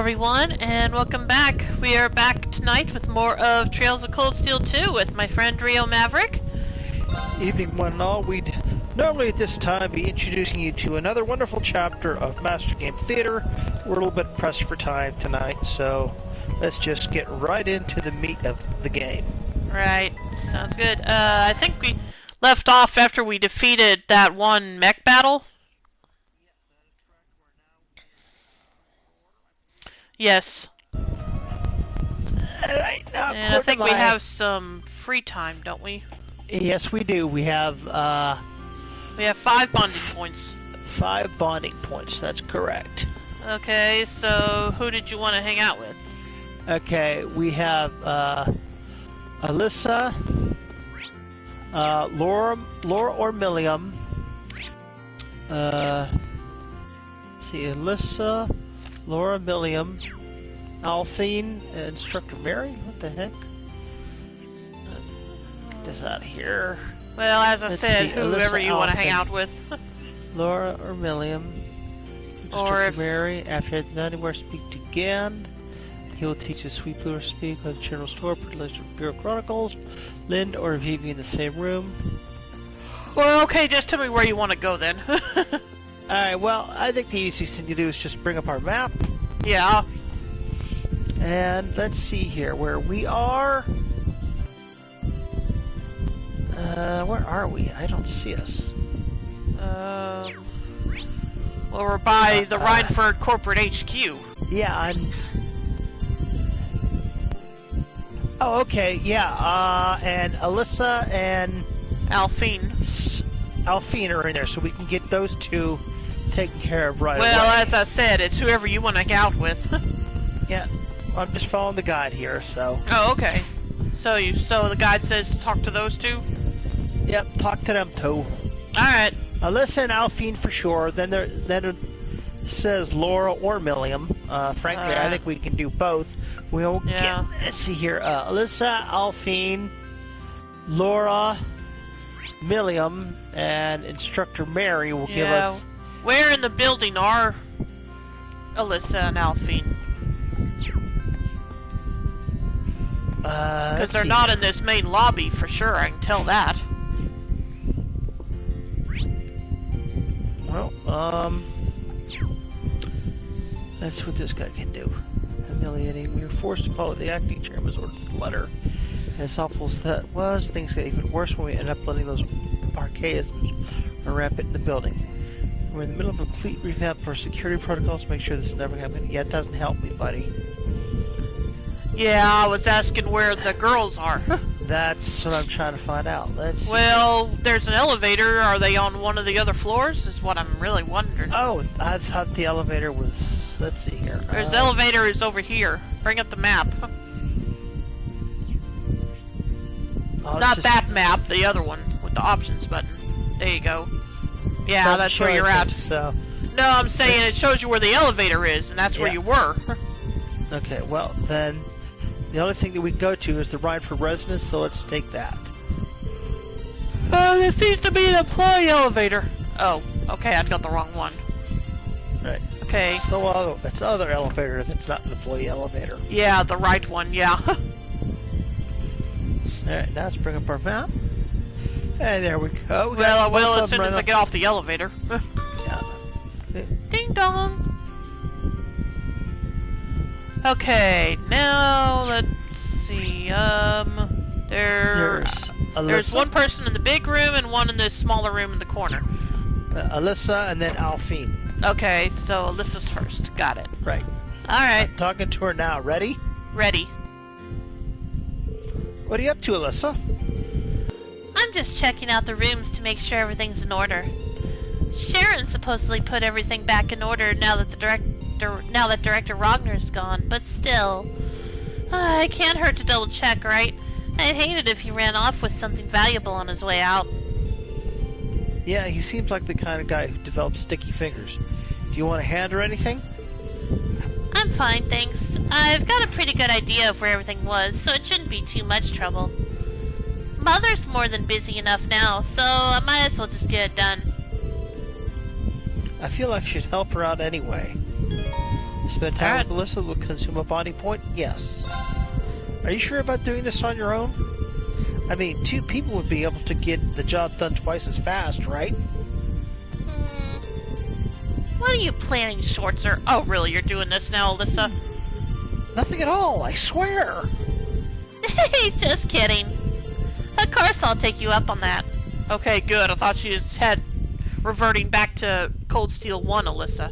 everyone, and welcome back. We are back tonight with more of Trails of Cold Steel 2 with my friend Rio Maverick. Evening one and all. We'd normally at this time be introducing you to another wonderful chapter of Master Game Theater. We're a little bit pressed for time tonight, so let's just get right into the meat of the game. Right, sounds good. I think we left off after we defeated that one mech battle. Yes. Alright, now and I think we have some free time, don't we? Yes, we do. We have 5 bonding points. 5 bonding points, that's correct. Okay, so who did you want to hang out with? Okay, we have Alyssa, Laura or Milliam. Alyssa, Laura, Milliam, Alphine, Instructor Mary? What the heck? Get this out of here. Well, as I said, whoever you want to hang out with. Laura or Milliam. Instructor Mary. After that, anywhere speak to Gan. He will teach us Sweet Blue or speak on the General Store, Legend of Bureau Chronicles. Lind or Vivi in the same room. Well, okay, just tell me where you want to go then. Alright, well, I think the easiest thing to do is just bring up our map. Yeah. And let's see here where we are. Where are we? I don't see us. Well, we're by the Rhineford Corporate HQ. Yeah, I'm... Oh, okay, yeah, and Alyssa and... Alphine are in there, so we can get those two taken care of right away. Well, as I said, it's whoever you want to hang out with. Yeah, I'm just following the guide here, so... Oh, okay. So the guide says to talk to those two? Yep, talk to them too. Alright. Alyssa and Alphine for sure, then it says Laura or Milliam. Frankly, I think we can do both. We'll get... Let's see here, Alyssa, Alphine, Laura, Milliam, and Instructor Mary will give us... Where in the building are Alyssa and Alphine? Because they're not in this main lobby for sure, I can tell that. Well, that's what this guy can do. Humiliating. We were forced to follow the acting chairman's order to the letter. As awful as that was, things got even worse when we ended up letting those archaisms run rampant in the building. We're in the middle of a complete revamp for security protocols to make sure this never happened. Yeah, it doesn't help me, buddy. Yeah, I was asking where the girls are. That's what I'm trying to find out. Let's see. Well, there's an elevator. Are they on one of the other floors? Is what I'm really wondering. Oh, I thought the elevator was... Let's see here. There's the elevator is over here. Bring up the map. Not that map, the other one with the options button. There you go. Yeah, that's where you're at. So. No, I'm saying it shows you where the elevator is, and that's where you were. Okay, well, then, the only thing that we can go to is the Rhineford residence, so let's take that. This seems to be the employee elevator. Oh, okay, I've got the wrong one. Right. Okay. So, that's the other elevator that's not an employee elevator. Yeah, the right one, yeah. Alright, now let's bring up our map. And there we go. Well, I will as soon as I get off the elevator. Yeah. Ding dong! Okay, now let's see, there's one person in the big room and one in the smaller room in the corner. Alyssa and then Alphine. Okay, so Alyssa's first. Got it. Right. Alright. I'm talking to her now. Ready? Ready. What are you up to, Alyssa? I'm just checking out the rooms to make sure everything's in order. Sharon supposedly put everything back in order now that Director Rogner's gone, but still. It can't hurt to double check, right? I'd hate it if he ran off with something valuable on his way out. Yeah, he seems like the kind of guy who develops sticky fingers. Do you want a hand or anything? I'm fine, thanks. I've got a pretty good idea of where everything was, so it shouldn't be too much trouble. Mother's more than busy enough now, so I might as well just get it done. I feel like I should help her out anyway. Spend time with Alyssa will consume a body point? Yes. Are you sure about doing this on your own? I mean, 2 people would be able to get the job done twice as fast, right? What are you planning, Schwarzer? Oh, really? You're doing this now, Alyssa? Nothing at all, I swear! Just kidding. Of course I'll take you up on that. Okay, good. I thought she was reverting back to Cold Steel 1, Alyssa.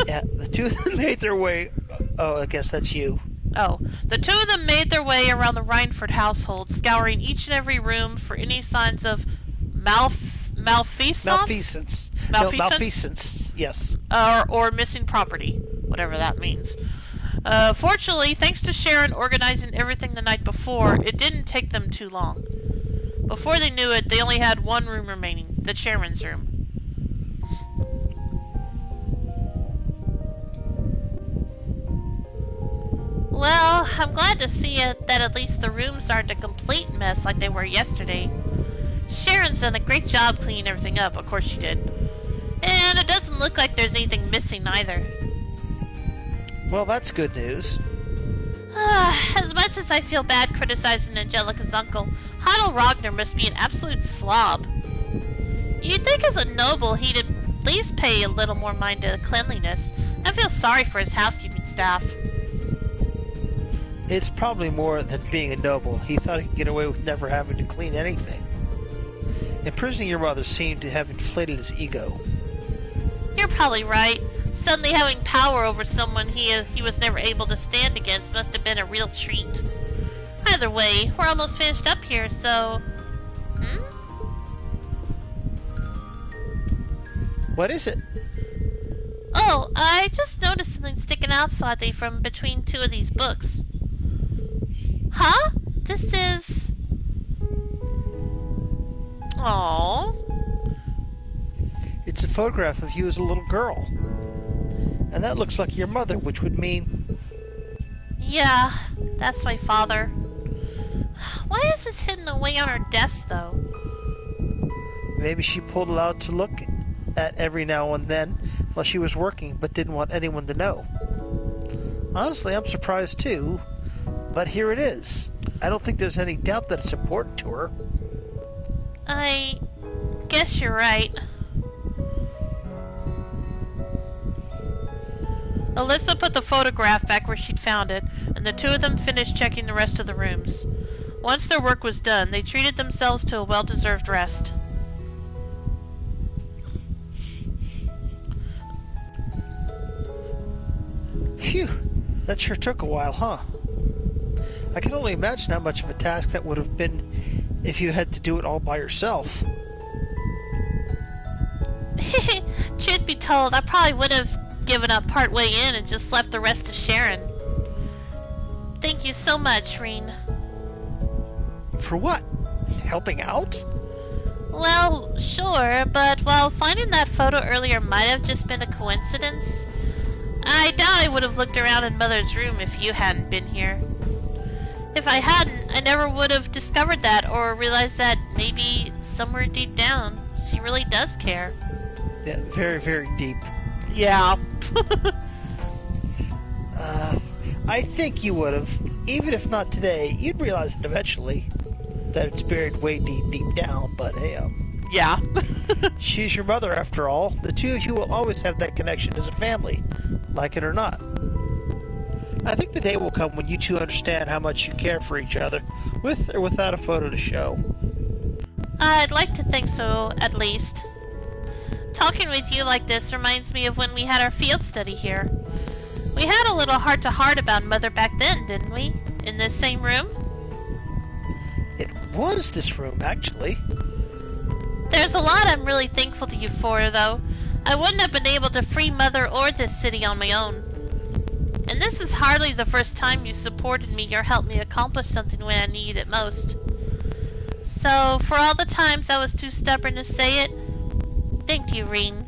Yeah, the 2 of them made their way... Oh, I guess that's you. Oh, the 2 of them made their way around the Reinford household, scouring each and every room for any signs of malfeasance? Malfeasance. No, malfeasance, yes. Or missing property, whatever that means. Fortunately, thanks to Sharon organizing everything the night before, it didn't take them too long. Before they knew it, they only had 1 room remaining, the chairman's room. Well, I'm glad to see that at least the rooms aren't a complete mess like they were yesterday. Sharon's done a great job cleaning everything up, of course she did. And it doesn't look like there's anything missing either. Well, that's good news. As much as I feel bad criticizing Angelica's uncle, Heidel Rogner must be an absolute slob. You'd think as a noble he'd at least pay a little more mind to cleanliness. I feel sorry for his housekeeping staff. It's probably more than being a noble. He thought he could get away with never having to clean anything. Imprisoning your mother seemed to have inflated his ego. You're probably right. Suddenly having power over someone he was never able to stand against must have been a real treat. Either way, we're almost finished up here, so... What is it? Oh, I just noticed something sticking out slightly from between 2 of these books. Huh? This is... Aww. It's a photograph of you as a little girl. And that looks like your mother, which would mean... Yeah, that's my father. Why is this hidden away on her desk, though? Maybe she pulled it out to look at every now and then while she was working, but didn't want anyone to know. Honestly, I'm surprised too, but here it is. I don't think there's any doubt that it's important to her. I guess you're right. Alyssa put the photograph back where she'd found it, and the 2 of them finished checking the rest of the rooms. Once their work was done, they treated themselves to a well-deserved rest. Phew, that sure took a while, huh? I can only imagine how much of a task that would have been if you had to do it all by yourself. Truth be told, I probably would have given up partway in and just left the rest to Sharon. Thank you so much, Reen. For what? Helping out? Well, sure, but while finding that photo earlier might have just been a coincidence, I doubt I would have looked around in Mother's room if you hadn't been here. If I hadn't, I never would have discovered that or realized that maybe somewhere deep down, she really does care. Yeah, very, very deep. Yeah. I think you would have. Even if not today, you'd realize it eventually. That it's buried way deep, deep down, but hey, yeah. she's your mother after all. The 2 of you will always have that connection as a family, like it or not. I think the day will come when you 2 understand how much you care for each other, with or without a photo to show. I'd like to think so, at least. Talking with you like this reminds me of when we had our field study here. We had a little heart-to-heart about Mother back then, didn't we? In this same room? It was this room, actually. There's a lot I'm really thankful to you for, though. I wouldn't have been able to free Mother or this city on my own. And this is hardly the first time you supported me or helped me accomplish something when I needed it most. So, for all the times I was too stubborn to say it, thank you, Reen.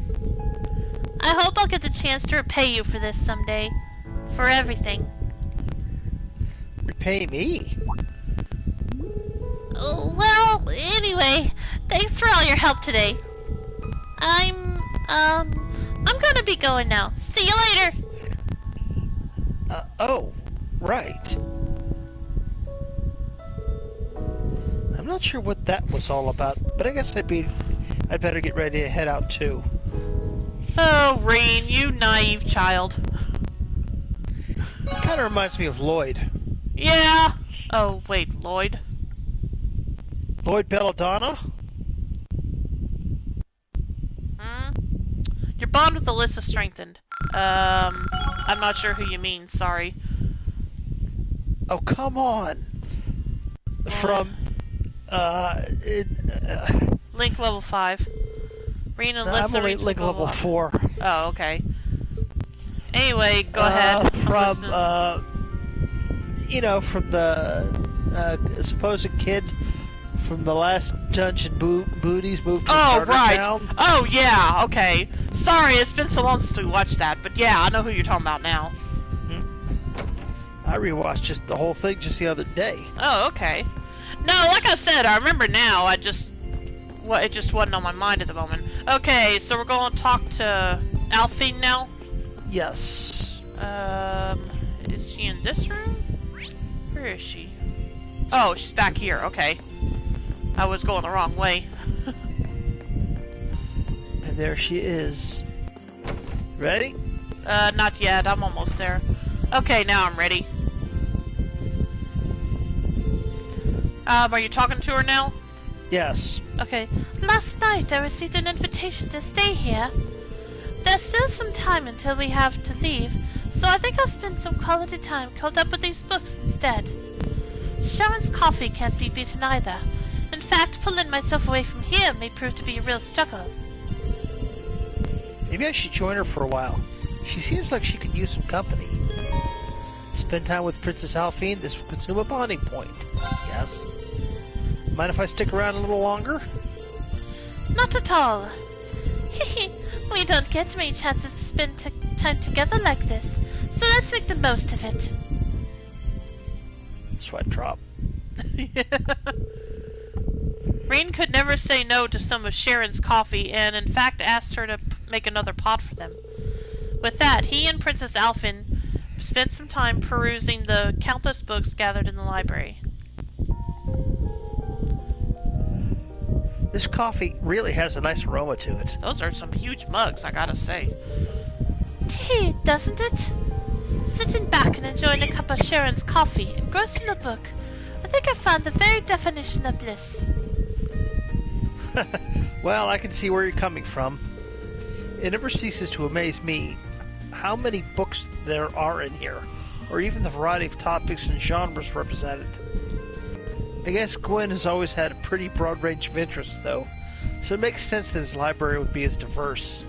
I hope I'll get the chance to repay you for this someday. For everything. Repay me? Well, anyway, thanks for all your help today. I'm gonna be going now. See you later! Oh, right. I'm not sure what that was all about, but I guess I'd better get ready to head out too. Oh, Rain, you naive child. It kind of reminds me of Lloyd. Yeah. Oh, wait, Lloyd? Lloyd Belladonna? Your bond with Alyssa strengthened. I'm not sure who you mean, sorry. Oh, come on! From, Link level 5. Rain and Alyssa I'm only reached Link level 4. Oh, okay. Anyway, go ahead. From, from the supposed kid from the last Dungeon Booties moved to Oh, right. Town. Oh, yeah, okay. Sorry, it's been so long since we watched that, but yeah, I know who you're talking about now. I rewatched just the whole thing just the other day. Oh, okay. No, like I said, I remember now, it just wasn't on my mind at the moment. Okay, so we're going to talk to Alphine now? Yes. Is she in this room? Where is she? Oh, she's back here, okay. I was going the wrong way. And there she is. Ready? Not yet, I'm almost there. Okay, now I'm ready. Are you talking to her now? Yes. Okay. Last night I received an invitation to stay here. There's still some time until we have to leave, so I think I'll spend some quality time curled up with these books instead. Sharon's coffee can't be beaten either. In fact, pulling myself away from here may prove to be a real struggle. Maybe I should join her for a while. She seems like she could use some company. Spend time with Princess Alphine, this will consume a bonding point. Yes. Mind if I stick around a little longer? Not at all. We don't get many chances to spend time together like this, so let's make the most of it. Sweat drop. Rain could never say no to some of Sharon's coffee, and in fact asked her to make another pot for them. With that, he and Princess Alphine spent some time perusing the countless books gathered in the library. This coffee really has a nice aroma to it. Those are some huge mugs, I gotta say. Tea, doesn't it? Sitting back and enjoying a cup of Sharon's coffee, engrossed in a book. I think I found the very definition of bliss. Well, I can see where you're coming from. It never ceases to amaze me how many books there are in here, or even the variety of topics and genres represented. I guess Gwen has always had a pretty broad range of interests, though, so it makes sense that his library would be as diverse.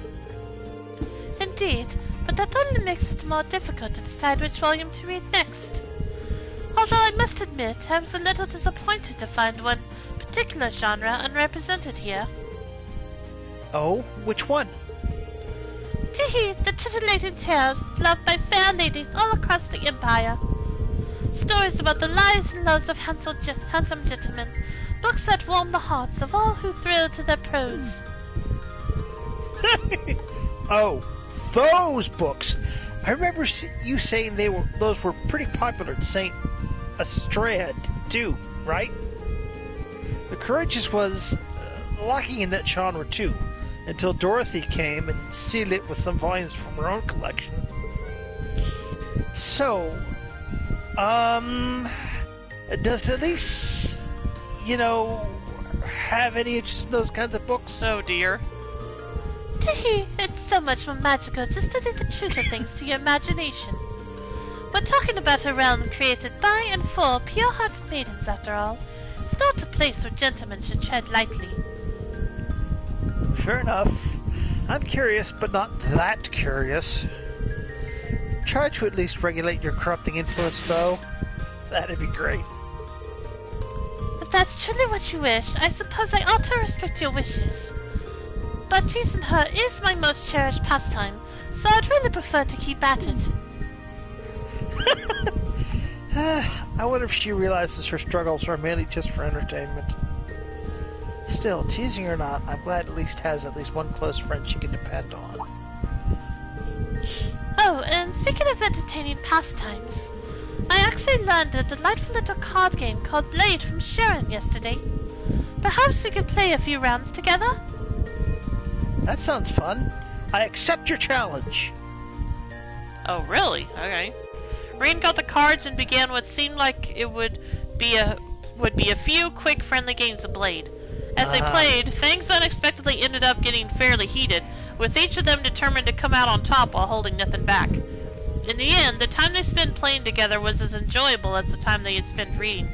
Indeed, but that only makes it more difficult to decide which volume to read next. Although I must admit, I was a little disappointed to find one particular genre unrepresented here. Oh, which one? The titillating tales loved by fair ladies all across the Empire. Stories about the lives and loves of handsome gentlemen. Books that warm the hearts of all who thrill to their prose. Oh, those books! I remember you saying those were pretty popular in St. Astrad, too, right? The Courageous was lacking in that genre, too, until Dorothy came and sealed it with some volumes from her own collection. So, does Elise, have any interest in those kinds of books? Oh dear. It's so much more magical just to leave the truth of things to your imagination. We're talking about a realm created by and for pure-hearted maidens, after all. It's not a place where gentlemen should tread lightly. Fair enough. I'm curious, but not that curious. Try to at least regulate your corrupting influence, though. That'd be great. If that's truly what you wish, I suppose I ought to respect your wishes. But teasing her is my most cherished pastime, so I'd really prefer to keep at it. I wonder if she realizes her struggles are mainly just for entertainment. Still, teasing or not, I'm glad Elise has at least one close friend she can depend on. Oh, and speaking of entertaining pastimes, I actually learned a delightful little card game called Blade from Sharon yesterday. Perhaps we could play a few rounds together? That sounds fun. I accept your challenge. Oh, really? Okay. Rain got the cards and began what seemed like it would be a few quick, friendly games of Blade. As they played, things unexpectedly ended up getting fairly heated, with each of them determined to come out on top while holding nothing back. In the end, the time they spent playing together was as enjoyable as the time they had spent reading.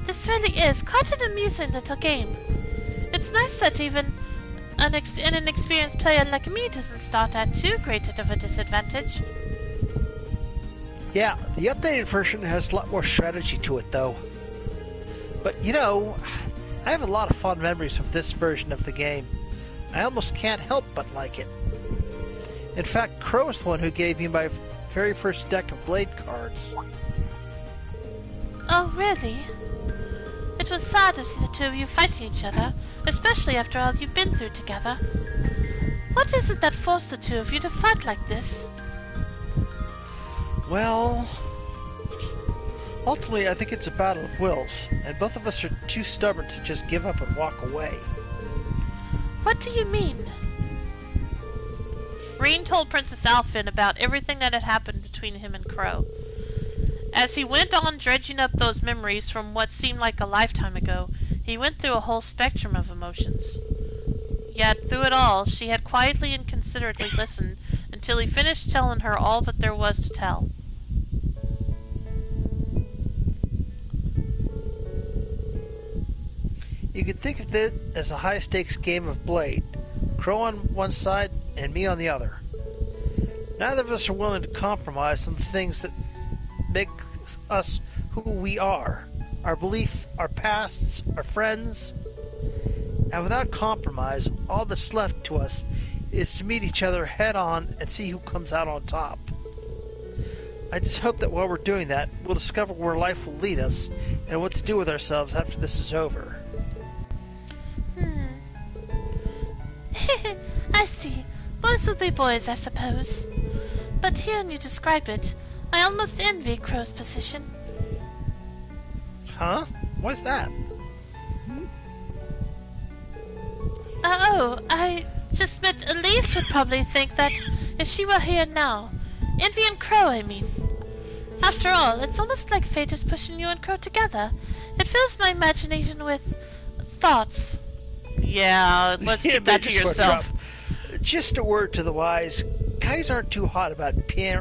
This really is quite an amusing little game. It's nice that even an inexperienced player like me doesn't start at too great of a disadvantage. Yeah, the updated version has a lot more strategy to it, though. But, you know, I have a lot of fond memories of this version of the game. I almost can't help but like it. In fact, Crow is the one who gave me my very first deck of Blade cards. Oh, really? It was sad to see the two of you fighting each other, especially after all you've been through together. What is it that forced the two of you to fight like this? Well, ultimately I think it's a battle of wills, and both of us are too stubborn to just give up and walk away. What do you mean? Rain told Princess Alphin about everything that had happened between him and Crow. As he went on dredging up those memories from what seemed like a lifetime ago, he went through a whole spectrum of emotions. Yet, through it all, she had quietly and considerately listened until he finished telling her all that there was to tell. You could think of it as a high-stakes game of Blade. Crow on one side and me on the other. Neither of us are willing to compromise on the things that make us who we are. Our belief, our pasts, our friends. And without compromise, all that's left to us is to meet each other head on and see who comes out on top. I just hope that while we're doing that, we'll discover where life will lead us and what to do with ourselves after this is over. I see. Boys will be boys, I suppose. But hearing you describe it, I almost envy Crow's position. Huh? What's that? I just meant Elise would probably think that if she were here now. Envy and Crow, I mean. After all, it's almost like fate is pushing you and Crow together. It fills my imagination with thoughts. Yeah, let's keep that to yourself. Just a word to the wise. Guys aren't too hot about being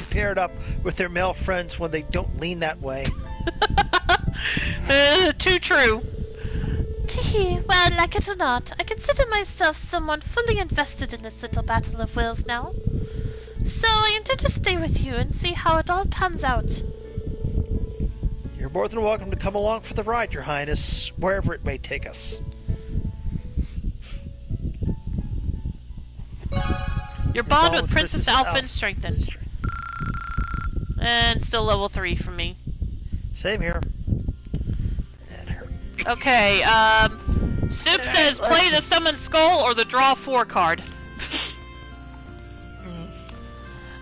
paired up with their male friends when they don't lean that way. Too true. Tee, well, like it or not, I consider myself someone fully invested in this little battle of wills now. So I intend to stay with you and see how it all pans out. You're more than welcome to come along for the ride, Your Highness, wherever it may take us. Your bond with Princess Alphin strengthened. And still level 3 for me. Same here. Okay, Soup says play the Summon Skull or the Draw 4 card.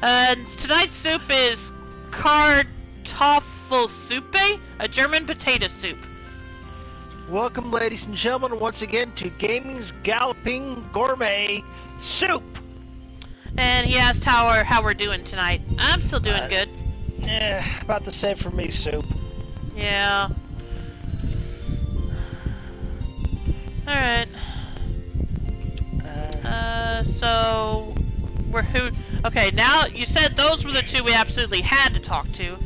And tonight's soup is Kartoffelsuppe, a German potato soup. Welcome, ladies and gentlemen, once again to Gaming's Galloping Gourmet Soup. And he asked how we're doing tonight. I'm still doing good. Yeah, about the same for me, Soup. Yeah. Alright. So we're who? Okay, now you said those were the two we absolutely had to talk to.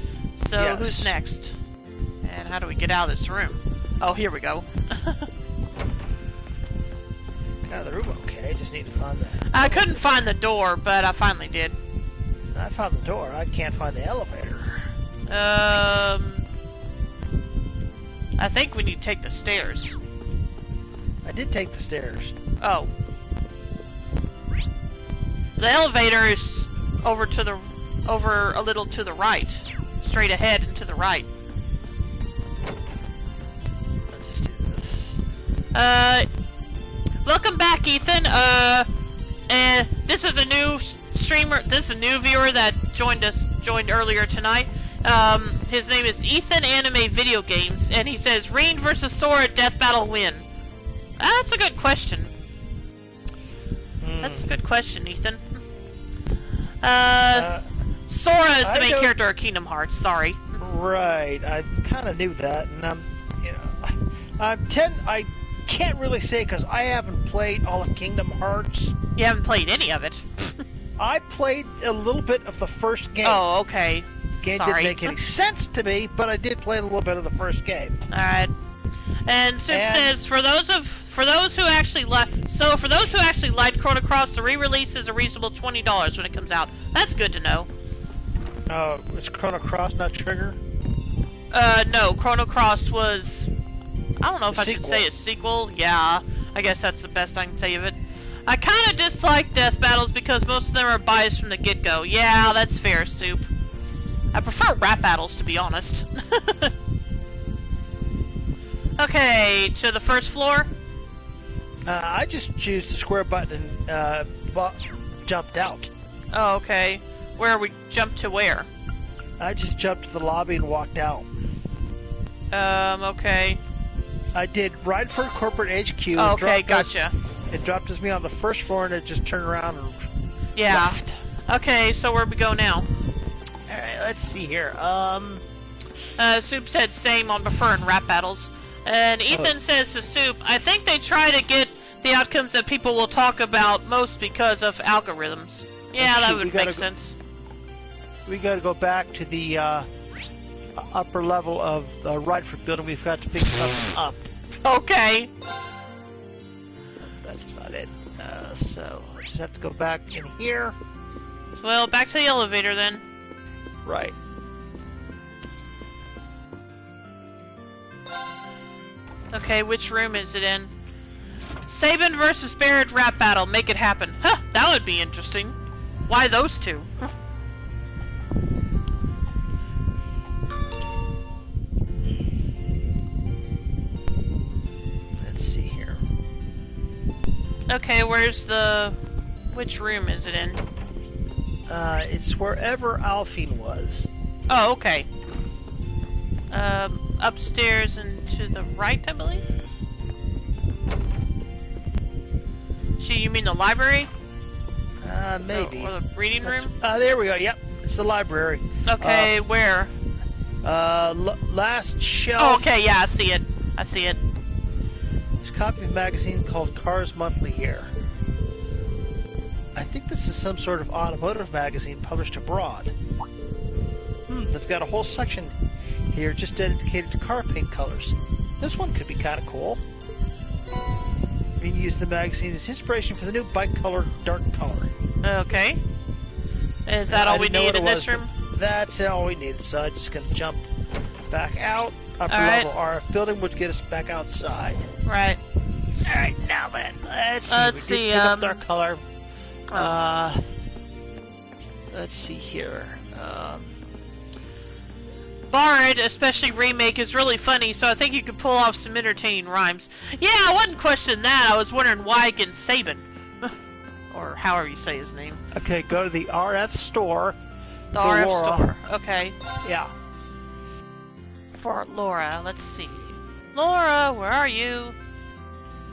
So yes. Who's next? And how do we get out of this room? Oh, here we go. Out of the room, okay. Just need to find that. I couldn't find the door, but I finally did. I found the door. I can't find the elevator. I think we need to take the stairs. I did take the stairs. Oh. The elevator is over a little to the right. Straight ahead and to the right. Let's just do this. Welcome back, Ethan. And this is a new streamer. This is a new viewer that joined earlier tonight. His name is Ethan Anime Video Games, and he says, Rain versus Sora, death battle win. That's a good question. That's a good question, Ethan. Sora is the main character of Kingdom Hearts, sorry. Right, I kind of knew that, and I can't really say because I haven't played all of Kingdom Hearts. You haven't played any of it. I played a little bit of the first game. Oh, okay. Game Sorry. didn't make any sense to me, but I did play a little bit of the first game. Alright. And Soup says, for those who actually liked Chrono Cross, the re-release is a reasonable $20 when it comes out. That's good to know. Oh, it's Chrono Cross, not Trigger? No, Chrono Cross was... I don't know if I should say a sequel. Yeah, I guess that's the best I can say of it. I kind of dislike death battles because most of them are biased from the get-go. Yeah, that's fair, Soup. I prefer rap battles, to be honest. Okay, to the first floor? I just choose the square button and jumped out. Oh, okay. Where we jumped to where? I just jumped to the lobby and walked out. Okay. I did right for corporate HQ. Oh, okay, gotcha. It dropped us me on the first floor and it just turned around and left. Okay, so where we go now? Alright, let's see here. Soup said same on preferring rap battles. And Ethan says to Soup, I think they try to get the outcomes that people will talk about most because of algorithms. Yeah, that would make sense. We gotta go back to the upper level of the Rightford building. We've got to pick something up. Okay. That's not it. So, we just have to go back in here. Well, back to the elevator then. Right. Okay, which room is it in? Sabin versus Barrett rap battle. Make it happen. Huh, that would be interesting. Why those two? Let's see here. Okay, which room is it in? It's wherever Alphine was. Oh, okay. Upstairs and to the right, I believe? You mean the library? Maybe. Or the reading room? There we go, yep. It's the library. Okay, where? Last shelf. Oh, okay, yeah, I see it. I see it. There's a copy of a magazine called Cars Monthly here. I think this is some sort of automotive magazine published abroad. They've got a whole section here just dedicated to car paint colors. This one could be kind of cool. We can use the magazine as inspiration for the new bike color, dark color. Okay. Is that all we need in this room? That's all we need. So I'm just going to jump back out. Upper level RF building would get us back outside. Right. Alright, now then. Let's see. We did pick up dark color. Let's see here. Bard, especially remake, is really funny, so I think you could pull off some entertaining rhymes. Yeah, I wasn't questioning that. I was wondering why against Sabin. Or however you say his name. Okay, go to the RF store. The RF store. Okay. Yeah. For Laura, let's see. Laura, where are you?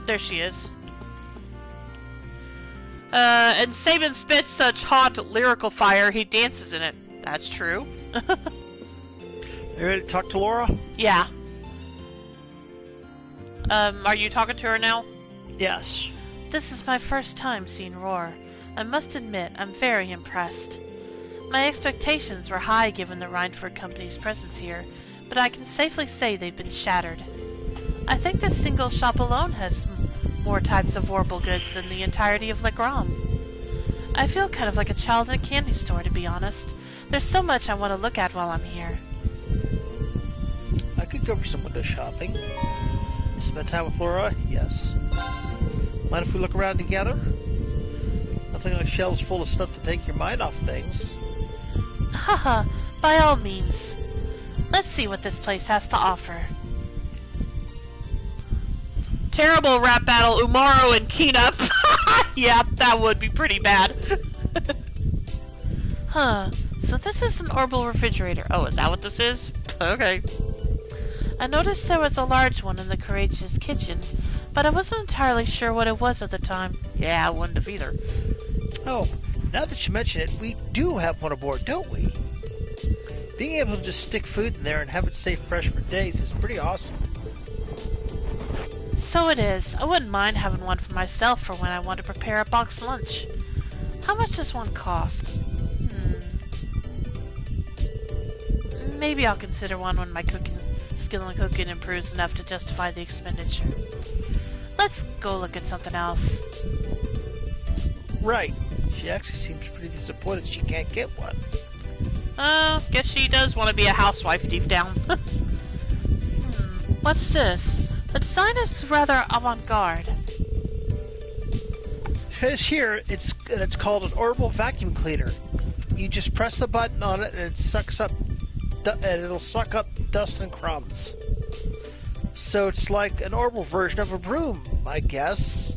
There she is. And Sabin spits such hot lyrical fire, he dances in it. That's true. You ready to talk to Laura? Yeah. Are you talking to her now? Yes. This is my first time seeing Roar. I must admit, I'm very impressed. My expectations were high given the Rhineford Company's presence here, but I can safely say they've been shattered. I think this single shop alone has more types of warble goods than the entirety of Legram. I feel kind of like a child in a candy store, to be honest. There's so much I want to look at while I'm here. I could go for some window shopping. Spend time with Laura? Yes. Mind if we look around together? Nothing like shelves full of stuff to take your mind off things. Haha, by all means. Let's see what this place has to offer. Terrible rap battle, Umaru and Kina. Yeah, that would be pretty bad. Huh. So this is an orbital refrigerator. Oh, is that what this is? Okay. I noticed there was a large one in the Courageous kitchen, but I wasn't entirely sure what it was at the time. Yeah, I wouldn't have either. Oh, now that you mention it, we do have one aboard, don't we? Being able to just stick food in there and have it stay fresh for days is pretty awesome. So it is. I wouldn't mind having one for myself for when I want to prepare a boxed lunch. How much does one cost? Maybe I'll consider one when my skill in cooking improves enough to justify the expenditure. Let's go look at something else. Right. She actually seems pretty disappointed she can't get one. Guess she does want to be a housewife deep down. What's this? The design is rather avant-garde. It's here. It's called an orbital vacuum cleaner. You just press the button on it, and it'll suck up dust and crumbs. So it's like an orbital version of a broom, I guess.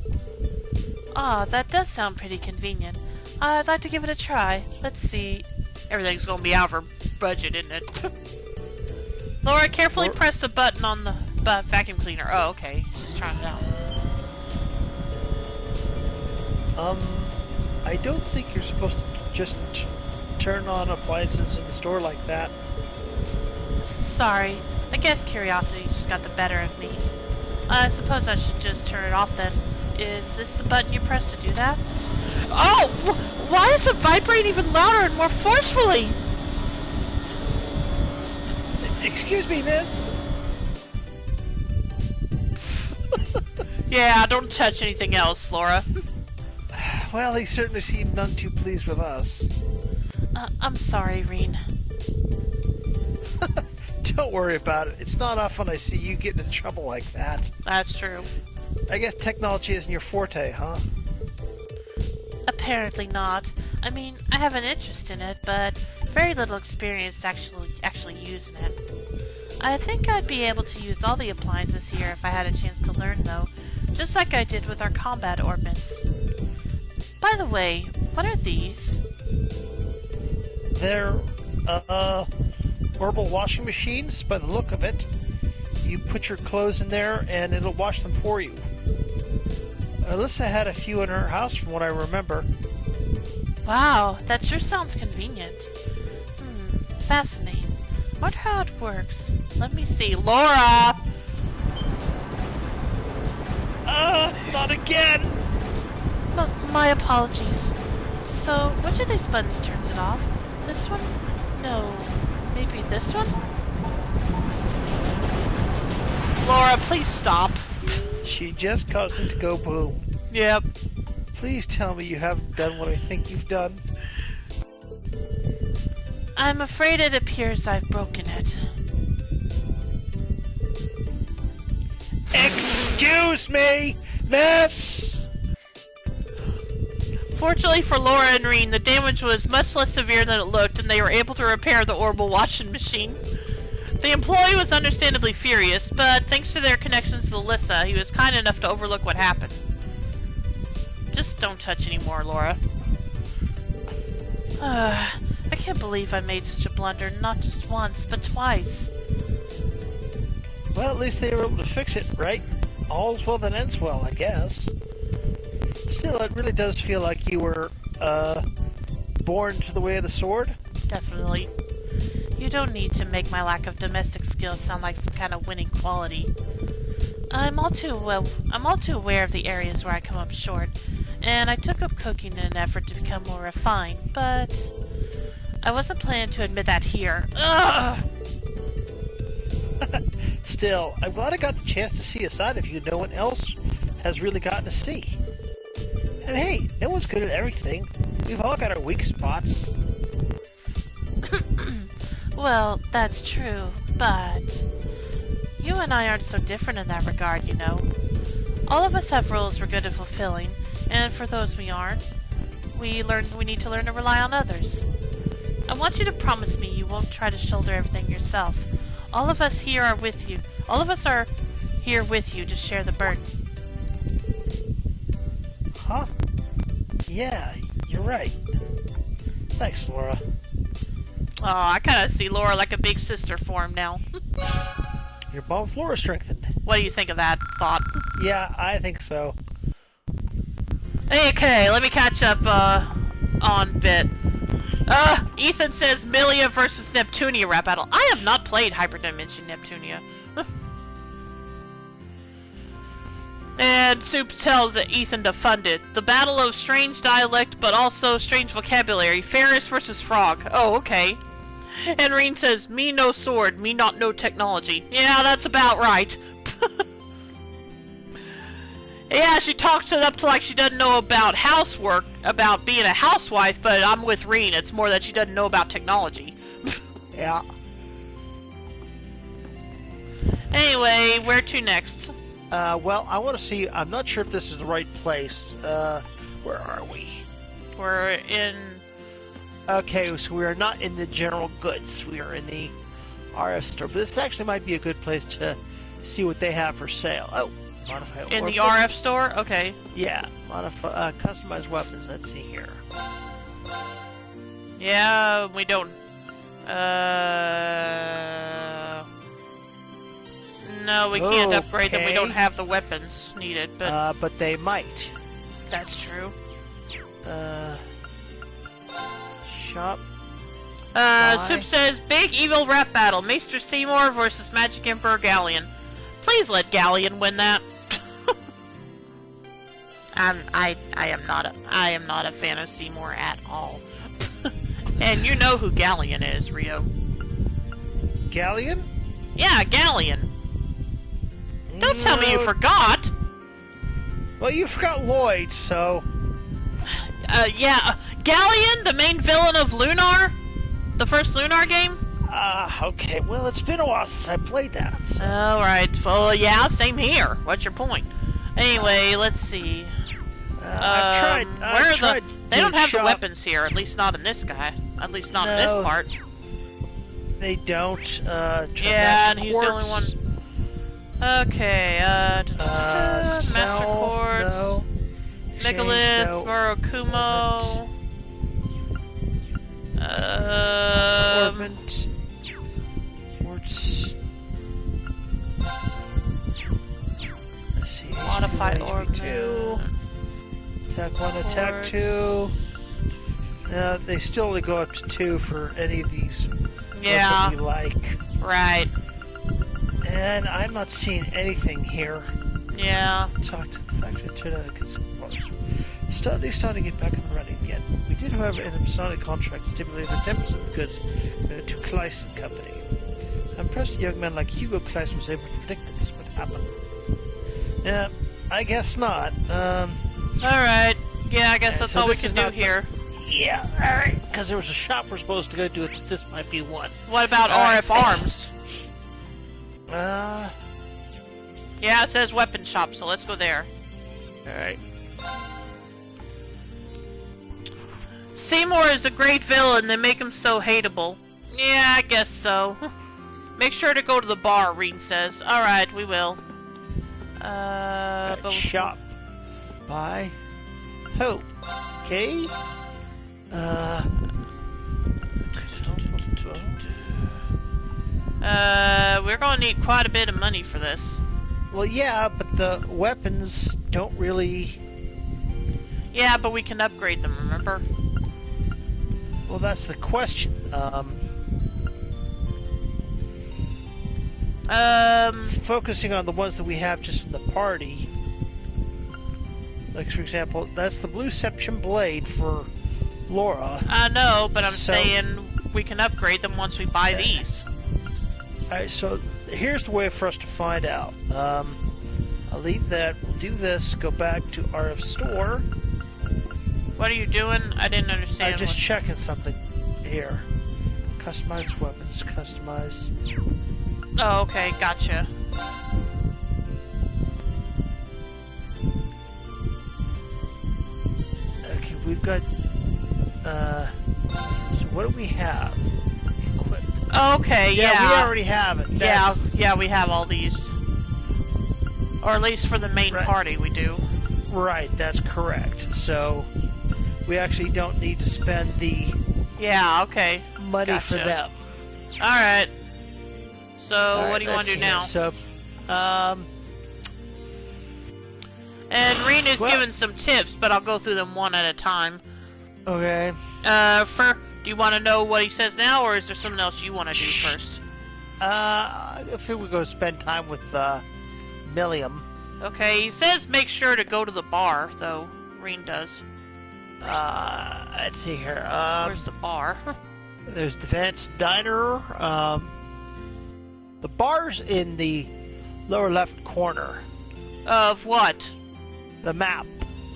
Ah, that does sound pretty convenient. I'd like to give it a try. Let's see. Everything's gonna be out of her budget, isn't it? Laura, carefully press the button on the vacuum cleaner. Oh, okay. She's trying it out. I don't think you're supposed to just turn on appliances in the store like that. Sorry. I guess curiosity just got the better of me. I suppose I should just turn it off then. Is this the button you press to do that? Oh! Why does it vibrate even louder and more forcefully? Excuse me, miss? Yeah, don't touch anything else, Laura. Well, he certainly seemed none too pleased with us. I'm sorry, Reen. Don't worry about it. It's not often I see you get in trouble like that. That's true. I guess technology isn't your forte, huh? Apparently not. I mean, I have an interest in it, but very little experience actually using it. I think I'd be able to use all the appliances here if I had a chance to learn, though, just like I did with our combat orbits. By the way, what are these? They're, orbital washing machines, by the look of it. You put your clothes in there, and it'll wash them for you. Alyssa had a few in her house, from what I remember. Wow, that sure sounds convenient. Fascinating. Wonder how it works. Let me see. Laura! Not again! My apologies. So, which of these buttons turns it off? This one? No. Maybe this one? Laura, please stop. She just caused it to go boom. Yep. Please tell me you haven't done what I think you've done. I'm afraid it appears I've broken it. Excuse me, miss! Fortunately for Laura and Reen, the damage was much less severe than it looked, and they were able to repair the orbital washing machine. The employee was understandably furious, but thanks to their connections to Alyssa, he was kind enough to overlook what happened. Just don't touch anymore, Laura. I can't believe I made such a blunder, not just once, but twice. Well, at least they were able to fix it, right? All's well that ends well, I guess. Still, it really does feel like you were, born to the way of the sword. Definitely. You don't need to make my lack of domestic skills sound like some kind of winning quality. I'm all too aware of the areas where I come up short, and I took up cooking in an effort to become more refined, but I wasn't planning to admit that here. Ugh! Still, I'm glad I got the chance to see a side of you no one else has really gotten to see. And hey, no one's good at everything. We've all got our weak spots. Well, that's true, but you and I aren't so different in that regard, you know. All of us have roles we're good at fulfilling, and for those we aren't, we need to learn to rely on others. I want you to promise me you won't try to shoulder everything yourself. All of us are here with you to share the burden. Huh? Yeah, you're right. Thanks, Laura. Oh, I kind of see Laura like a big sister for him now. Your bond with Laura strengthened. What do you think of that thought? Yeah, I think so. Okay, let me catch up on bit. Ethan says Milia versus Neptunia rap battle. I have not played Hyperdimension Neptunia. And Soups tells Ethan to fund it. The battle of strange dialect but also strange vocabulary. Ferris versus Frog. Oh, okay. And Reen says, me no sword, me not no technology. Yeah, that's about right. Yeah, she talks it up to like she doesn't know about housework, about being a housewife, but I'm with Reen. It's more that she doesn't know about technology. Yeah. Anyway, where to next? Well, I want to see. I'm not sure if this is the right place. Where are we? We're in... Okay, so we are not in the general goods. We are in the RF store. But this actually might be a good place to see what they have for sale. Oh, modify in the weapons. RF store? Okay. Yeah, modify customized weapons. Let's see here. Yeah, we don't... No, we can't upgrade them. We don't have the weapons needed, but... but they might. That's true. Shop. Soup says, big evil rap battle. Maester Seymour versus Magic Emperor Galleon. Please let Galleon win that. I am not a fan of Seymour at all. And you know who Galleon is, Rio. Galleon? Yeah, Galleon. Don't tell me you forgot! Well, you forgot Lloyd, so... Yeah, Galleon, the main villain of Lunar? The first Lunar game? Okay, well, it's been a while since I played that, so... Alright, well, yeah, same here. What's your point? Anyway, let's see. I've tried They don't have the weapons here, at least not in this guy. At least not in this part. They don't, yeah, and he's the only one... Okay, Master Quartz, no. Megalith, no. Morokumo, Orbment, Quartz. Let's see. Modified HP Orbment, 2. Attack 1, attack 2. They still only go up to 2 for any of these. Yeah. That we like. Right. And I'm not seeing anything here. Yeah. Talk to the factory attendant. Study's starting to get back and running again. We did, however, in a Masonic contract stipulate the 10% of the goods to Kleist Company. I'm impressed a young man like Hugo Kleist was able to predict that this would happen. Yeah, I guess not. Alright. Yeah, I guess that's all we can do here. Yeah, alright. Because there was a shop we're supposed to go to. This might be one. What about RF Arms? Yeah, it says weapon shop, so let's go there. Alright. Seymour is a great villain, they make him so hateable. Yeah, I guess so. Make sure to go to the bar, Reen says. Alright, we will. Shop. Buy. Hope. Okay. We're gonna need quite a bit of money for this. Well, yeah, but the weapons don't really... Yeah, but we can upgrade them, remember? Well, that's the question. Focusing on the ones that we have just in the party. Like, for example, that's the Blueception Blade for Laura. I know, but I'm saying we can upgrade them once we buy these. Alright, so here's the way for us to find out. I'll leave that. We'll do this. Go back to RF Store. What are you doing? I didn't understand. I'm just checking something here. Customize weapons. Customize. Oh, okay. Gotcha. Okay, we've got... so what do we have? Equip. Okay, yeah. We already have it. Yeah, we have all these. Or at least for the main party we do. Right, that's correct. So we actually don't need to spend the Yeah, okay. money Gotcha. for them. Alright. So, All what right, do you want to do now? So, And Rena's well- given some tips, but I'll go through them one at a time. okay. Do you want to know what he says now, or is there something else you want to do first? I think we're going to spend time with Milliam. Okay, he says make sure to go to the bar, though. Reen does. Let's see here. Where's the bar? There's the Vance Diner. The bar's in the lower left corner. Of what? The map.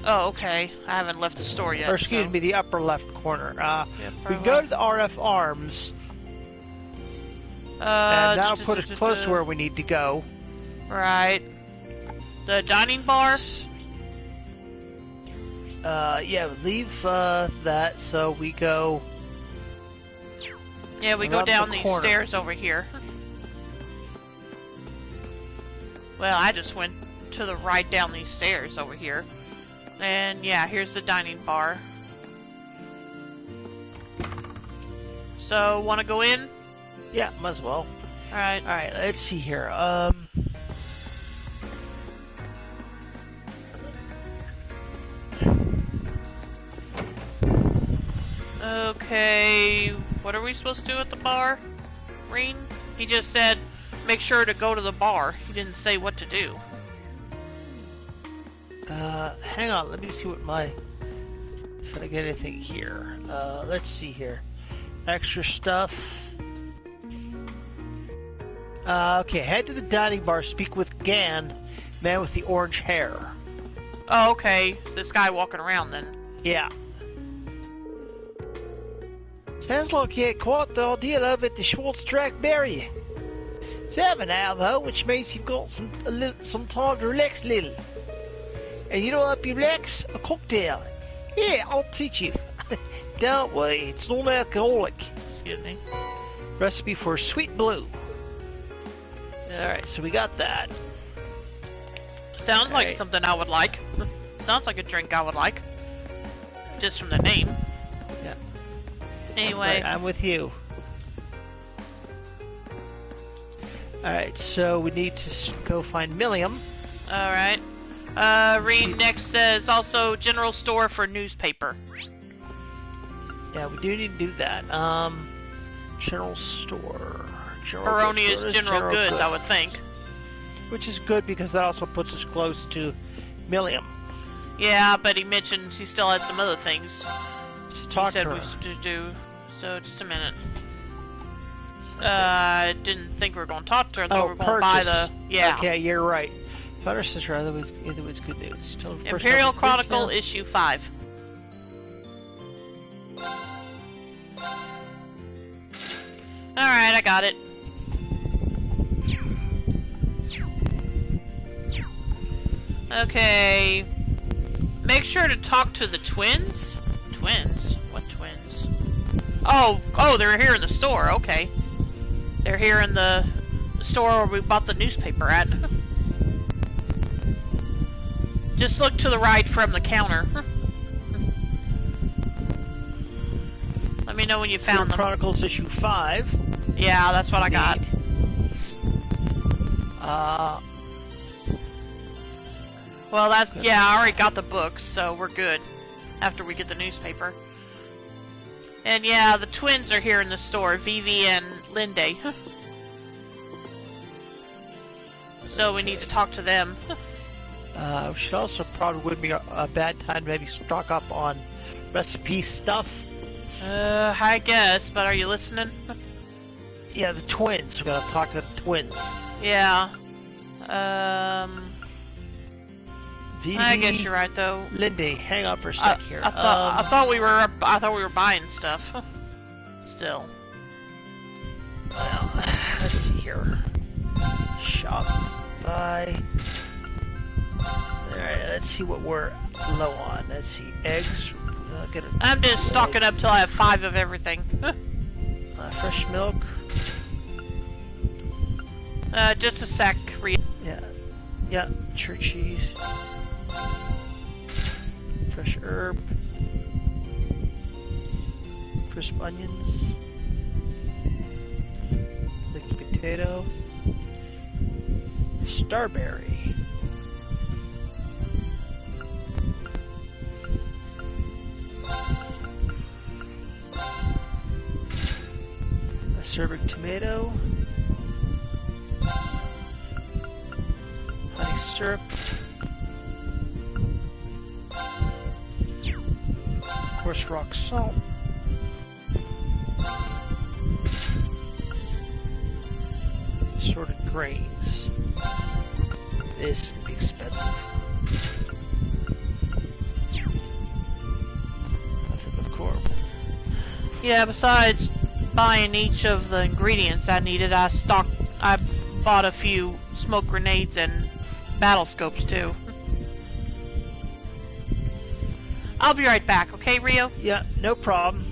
Oh, okay. I haven't left the store yet. Or excuse so- me, the upper left corner. Yeah, We go to the RF Arms, and that'll put us close to where we need to go. Right. The dining bar? Yeah, leave that, so we go... Yeah, we go around down the these corner. stairs over here. Well, I just went to the right down these stairs over here. And yeah, here's the dining bar. So, want to go in? Yeah, might as well. Alright. Alright, let's see here. Okay, what are we supposed to do at the bar, Reen? He just said, make sure to go to the bar. He didn't say what to do. Hang on, let me see what my... If I get anything here. Let's see here. Extra stuff. Okay, head to the dining bar, speak with Gan, man with the orange hair. Oh, okay. This guy walking around then. Yeah. Sounds like you had quite the ordeal over at the Schwartz Track Barrier. 7 now, though, which means you've got some time to relax a little. And you know what help you relax? A cocktail. Yeah, I'll teach you. Don't worry, it's non-alcoholic. Excuse me. Recipe for sweet blue. Alright, so we got that. Sounds like Alright. something I would like. Sounds like a drink I would like. Just from the name. Yeah. Anyway. Right, I'm with you. Alright, so we need to go find Milliam. Alright. Reen next says also general store for newspaper. Yeah, we do need to do that. General store. Baronia's general goods, I would think. Which is good because that also puts us close to Milliam. Yeah, but he mentioned he still had some other things To he talk said to we her. should do. So, just a minute. I didn't think we were going to talk to her, though. Oh, We're going to buy the... Yeah. Okay, you're right. Find her sister, otherwise it's good news. Tell her first Imperial time- Chronicle, issue 5. Alright, I got it. Okay. Make sure to talk to the twins? Twins? What twins? Oh, they're here in the store, okay. They're here in the store where we bought the newspaper at. Just look to the right from the counter. Let me know when you found them. Chronicles issue 5. Yeah, that's what I got. Well, that's... Yeah, I already got the books, so we're good. After we get the newspaper. And yeah, the twins are here in the store. Vivi and Linde. So we need to talk to them. We should also probably wouldn't be a bad time to maybe stock up on recipe stuff. I guess, but are you listening? Yeah, the twins. We gotta talk to the twins. Yeah. Vivi, I guess you're right, though. Lindy, hang on for a sec here. I thought we were buying stuff. Still. Well, let's see here. Shop, buy. Alright, let's see what we're low on. Let's see, eggs. I'm just stocking up till I have 5 of everything. Fresh milk. Just a sec. Yeah, church cheese. fresh herb, crisp onions, licked potato, starberry, acerbic tomato, honey syrup, coarse rock salt, assorted grains. This can be expensive. Nothing but corn. Yeah, besides buying each of the ingredients I needed, I bought a few smoke grenades and battle scopes too. I'll be right back, okay, Rio? Yeah, no problem.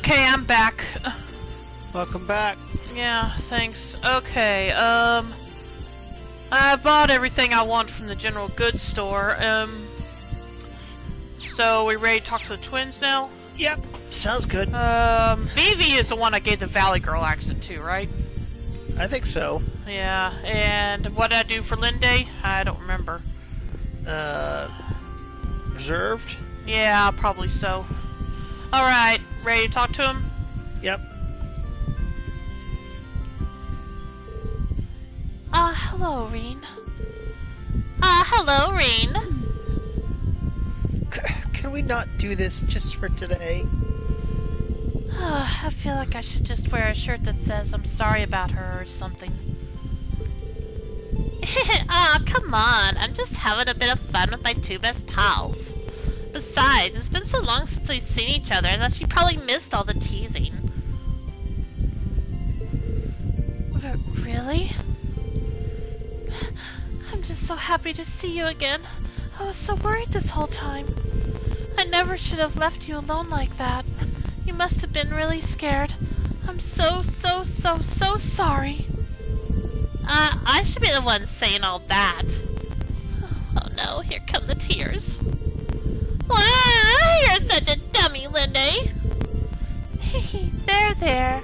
Okay, I'm back. Welcome back. Yeah, thanks. Okay, I bought everything I want from the general goods store. So we ready to talk to the twins now? Yep, sounds good. Vivi is the one I gave the Valley Girl accent to, right? I think so. Yeah, and what did I do for Linday? I don't remember. Reserved? Yeah, probably so. Alright, ready to talk to him? Yep. Hello, Reen. Hello, Reen. Can we not do this just for today? I feel like I should just wear a shirt that says I'm sorry about her or something. Aw, come on. I'm just having a bit of fun with my two best pals. Besides, it's been so long since we've seen each other that she probably missed all the teasing. Really? I'm just so happy to see you again. I was so worried this whole time. I never should have left you alone like that. You must have been really scared. I'm so sorry. I should be the one saying all that. Oh no, here come the tears. You're such a dummy, Lindy. There.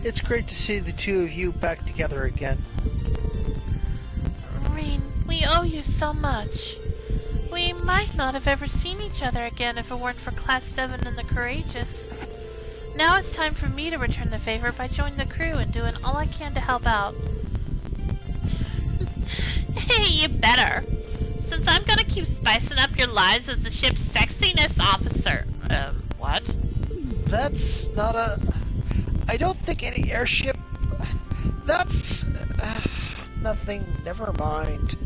It's great to see the two of you back together again. Reen, we owe you so much. We might not have ever seen each other again if it weren't for Class 7 and the Courageous. Now it's time for me to return the favor by joining the crew and doing all I can to help out. Hey, you better. Since I'm gonna keep spicing up your lives as the ship's sexiness officer. What? That's not a... I don't think any airship... That's... nothing. Never mind.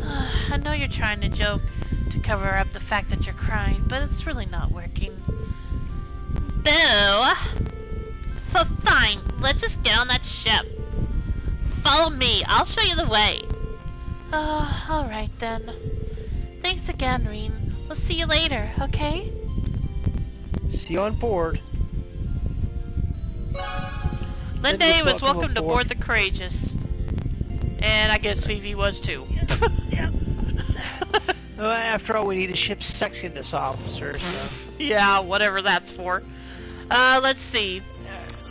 I know you're trying to joke to cover up the fact that you're crying, but it's really not working. Boo! So fine, let's just get on that ship. Follow me, I'll show you the way. Alright then. Thanks again, Reen. We'll see you later, okay? See you on board. Linday was welcome to board the Courageous. And I guess Vivi was too. Yeah. After all, we need a ship's sexiness officer, so... Yeah, whatever that's for. Let's see.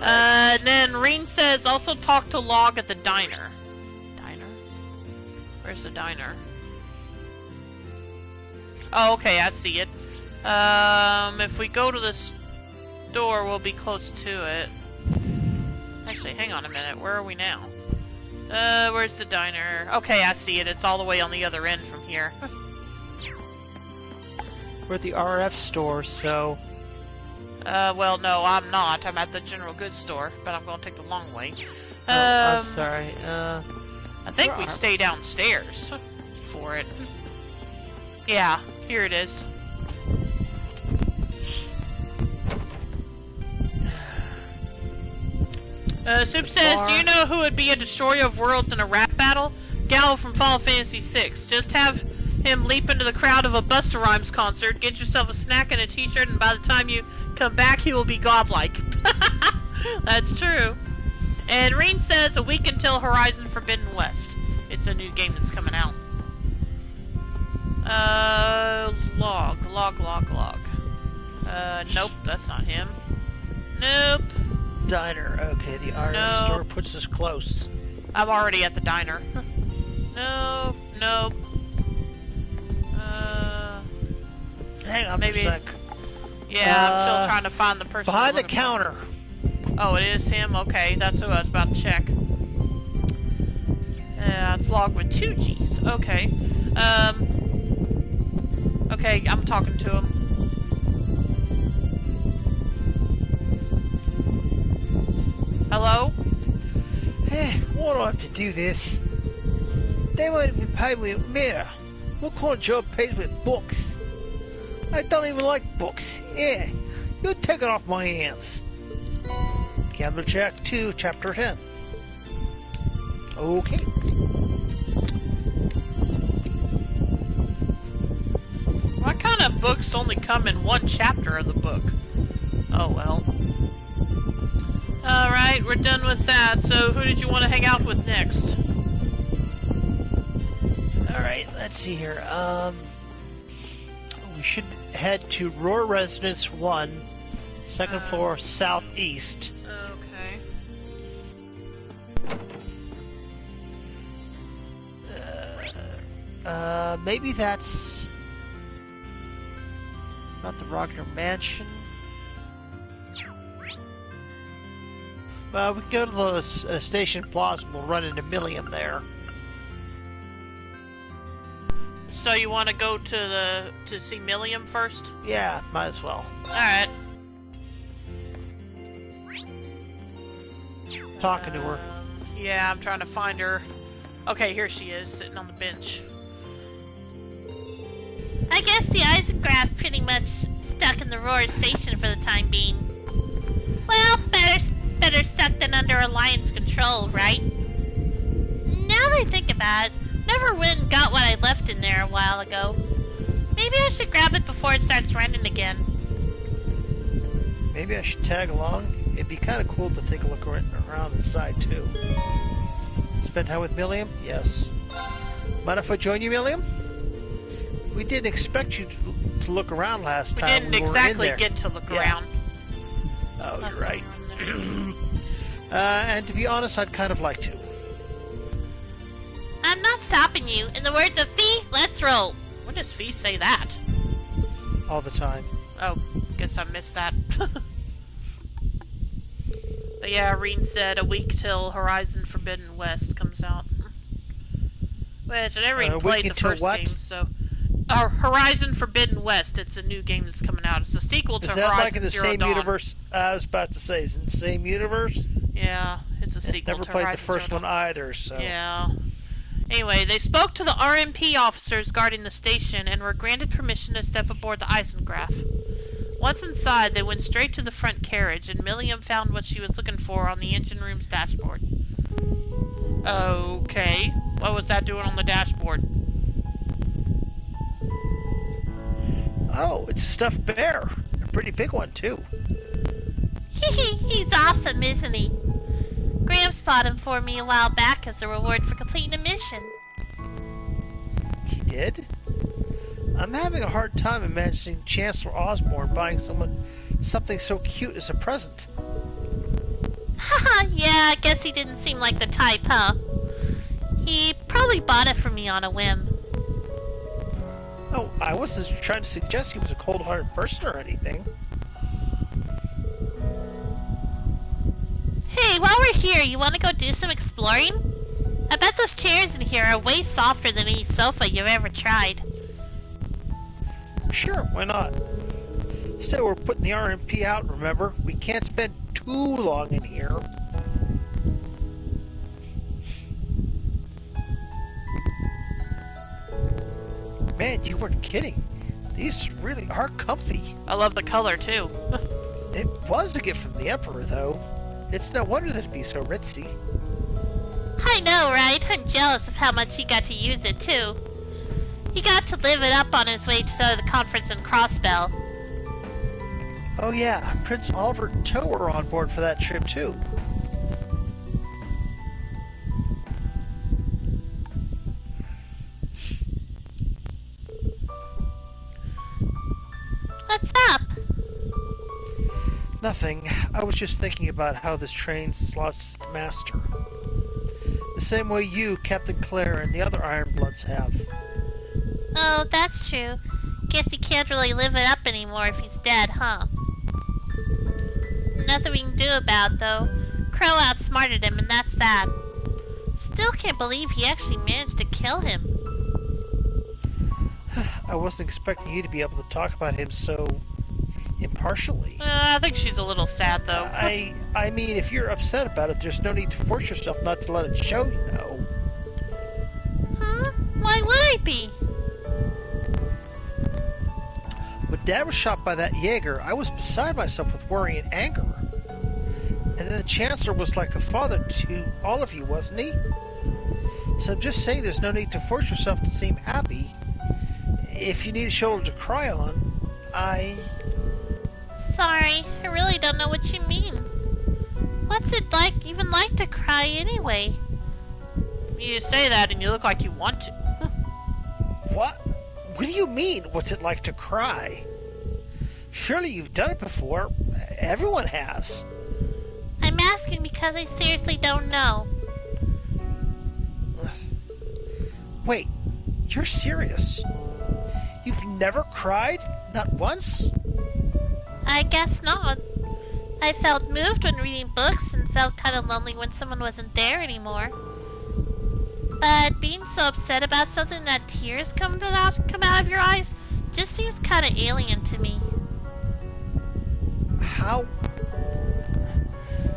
And then Reen says, also talk to Log at the diner. Diner? Where's the diner? Oh, okay, I see it. If we go to the store, we'll be close to it. Actually, hang on a minute. Where are we now? Where's the diner? Okay, I see it. It's all the way on the other end from here. We're at the RF store, so... Well, no, I'm not. I'm at the general goods store, but I'm going to take the long way. I'm sorry. I think we stay downstairs for it. Yeah, here it is. Soup says, do you know who would be a destroyer of worlds in a rap battle? Gallo from Final Fantasy VI. Just have him leap into the crowd of a Busta Rhymes concert, get yourself a snack and a t-shirt, and by the time you come back, he will be godlike. That's true. And Reen says, a week until Horizon Forbidden West. It's a new game that's coming out. Log. Nope, that's not him. Nope. Diner. Okay, the RF store puts us close. I'm already at the diner. Nope. Hang on maybe. a sec. Yeah, I'm still trying to find the person. Behind the counter. Oh, it is him? Okay, that's who I was about to check. Yeah, it's logged with 2 G's. Okay. Okay, I'm talking to him. Hello? Hey, why do I have to do this? They won't even pay me with mirror. What kind of job pays with books? I don't even like books. Yeah, you take it off my hands. Gambler Jack 2, Chapter 10. Okay. What kind of books only come in one chapter of the book. Oh well. Alright, we're done with that. So who did you want to hang out with next? Alright, let's see here. We should head to Roar Residence 1, second floor, southeast. Okay. Maybe that's not the Rogner Mansion. We can go to the Station Plaza and we'll run into Milliam there. So you want to go to see Milliam first? Yeah, might as well. Alright. Talking to her. Yeah, I'm trying to find her. Okay, here she is, sitting on the bench. I guess the Eisengraph's pretty much stuck in the Roar station for the time being. Well, better stuck than under Alliance control, right? Now that I think about it, never went and got what I left in there a while ago. Maybe I should grab it before it starts running again. Maybe I should tag along. It'd be kind of cool to take a look around inside too. Spend time with Milliam? Yes. Mind if I join you, Milliam? We didn't expect you to look around last time. We didn't exactly get to look around. Oh, you're right. And to be honest, I'd kind of like to. I'm not stopping you. In the words of Fee, let's roll. When does Fee say that? All the time. Oh, guess I missed that. But yeah, Reen said a week till Horizon Forbidden West comes out. Which I never even played the first game, so... Horizon Forbidden West, it's a new game that's coming out. It's a sequel to Horizon Zero Dawn. Is that like in the same universe? I was about to say, is it in the same universe? Yeah, it's a sequel to Horizon Zero Dawn. Never played the first one either, so... Yeah. Anyway, they spoke to the RMP officers guarding the station and were granted permission to step aboard the Eisengraph. Once inside, they went straight to the front carriage, and Milliam found what she was looking for on the engine room's dashboard. Okay. What was that doing on the dashboard? Oh, it's a stuffed bear. A pretty big one, too. He's awesome, isn't he? Gramps bought him for me a while back as a reward for completing a mission. He did? I'm having a hard time imagining Chancellor Osborne buying someone something so cute as a present. Haha, yeah, I guess he didn't seem like the type, huh? He probably bought it for me on a whim. Oh, I wasn't trying to suggest he was a cold-hearted person or anything. Hey, while we're here, you want to go do some exploring? I bet those chairs in here are way softer than any sofa you've ever tried. Sure, why not? Still, we're putting the RMP out, remember? We can't spend too long in here. Man, you weren't kidding. These really are comfy. I love the color, too. It was a gift from the Emperor, though. It's no wonder that it'd be so ritzy. I know, right? I'm jealous of how much he got to use it, too. He got to live it up on his way to the conference in Crossbell. Oh yeah, Prince Oliver and Tow were on board for that trip, too. What's up? Nothing. I was just thinking about how this train slots master. The same way you, Captain Clare, and the other Ironbloods have. Oh, that's true. Guess he can't really live it up anymore if he's dead, huh? Nothing we can do about it, though. Crow outsmarted him, and that's that. Still can't believe he actually managed to kill him. I wasn't expecting you to be able to talk about him so impartially. I think she's a little sad, though. I mean, if you're upset about it, there's no need to force yourself not to let it show, you know. Huh? Why would I be? When Dad was shot by that Jaeger, I was beside myself with worry and anger. And then the Chancellor was like a father to all of you, wasn't he? So I'm just saying there's no need to force yourself to seem happy. If you need a shoulder to cry on, Sorry, I really don't know what you mean. What's it even like to cry anyway? You say that and you look like you want to. What? What do you mean, what's it like to cry? Surely you've done it before. Everyone has. I'm asking because I seriously don't know. Wait, you're serious? You've never cried? Not once? I guess not. I felt moved when reading books and felt kind of lonely when someone wasn't there anymore. But being so upset about something that tears come out of your eyes just seems kind of alien to me. How?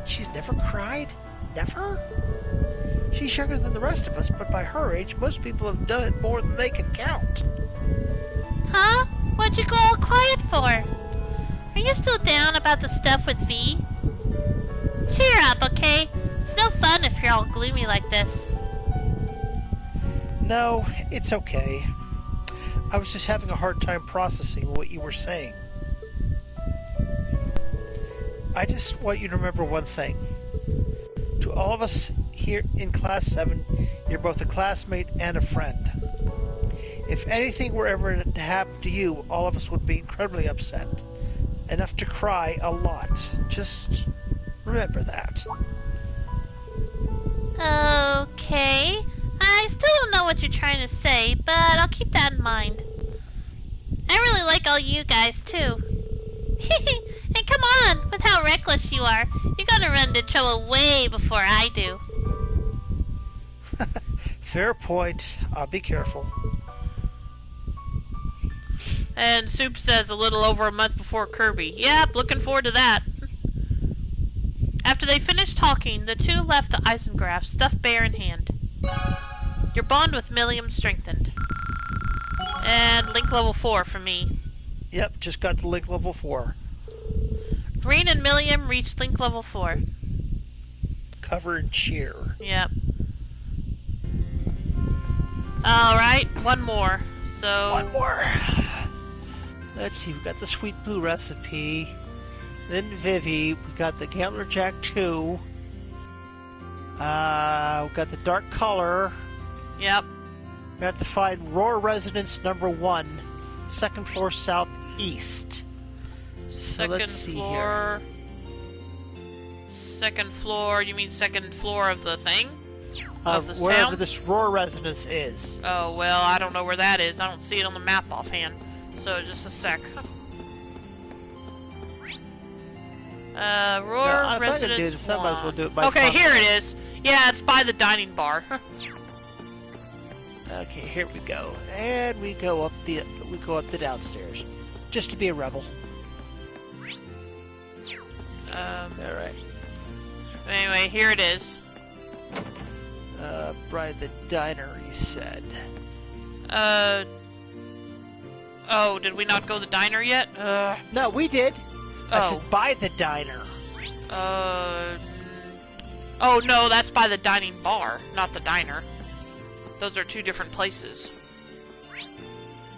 She's never cried? Never? She's younger than the rest of us, but by her age, most people have done it more than they can count. Huh? What'd you go all quiet for? Are you still down about the stuff with V? Cheer up, okay? It's no fun if you're all gloomy like this. No, it's okay. I was just having a hard time processing what you were saying. I just want you to remember one thing. To all of us here in Class 7, you're both a classmate and a friend. If anything were ever to happen to you, all of us would be incredibly upset. Enough to cry a lot. Just remember that. Okay. I still don't know what you're trying to say, but I'll keep that in mind. I really like all you guys, too. And come on, with how reckless you are, you're gonna run into trouble way before I do. Fair point. I'll be careful. And Soup says a little over a month before Kirby. Yep, looking forward to that. After they finished talking, the two left the Eisengraph, stuffed bear in hand. Your bond with Milliam strengthened. And link level 4 for me. Yep, just got to link level 4. Green and Milliam reached link level 4. Cover and cheer. Yep. Alright, one more. So One more. Let's see, we've got the Sweet Blue recipe. Then Vivi. We got the Gambler Jack 2. We've got the Dark Color. Yep. We have to find Roar Residence number 1. Second floor southeast. Second floor. Second floor, you mean second floor of the thing? Of the wherever town? this Roar Residence is. Oh, well, I don't know where that is. I don't see it on the map offhand. So, just a sec. Roar Residence 1. Might as well do it by Okay, phone. here it is. Yeah, it's by the dining bar. Okay, here we go. And we go up the downstairs. Just to be a rebel. Alright. Anyway, here it is. By the diner, he said. Oh, did we not go to the diner yet? No, we did. I Oh. said by the diner. Oh no, that's by the dining bar, not the diner. Those are two different places.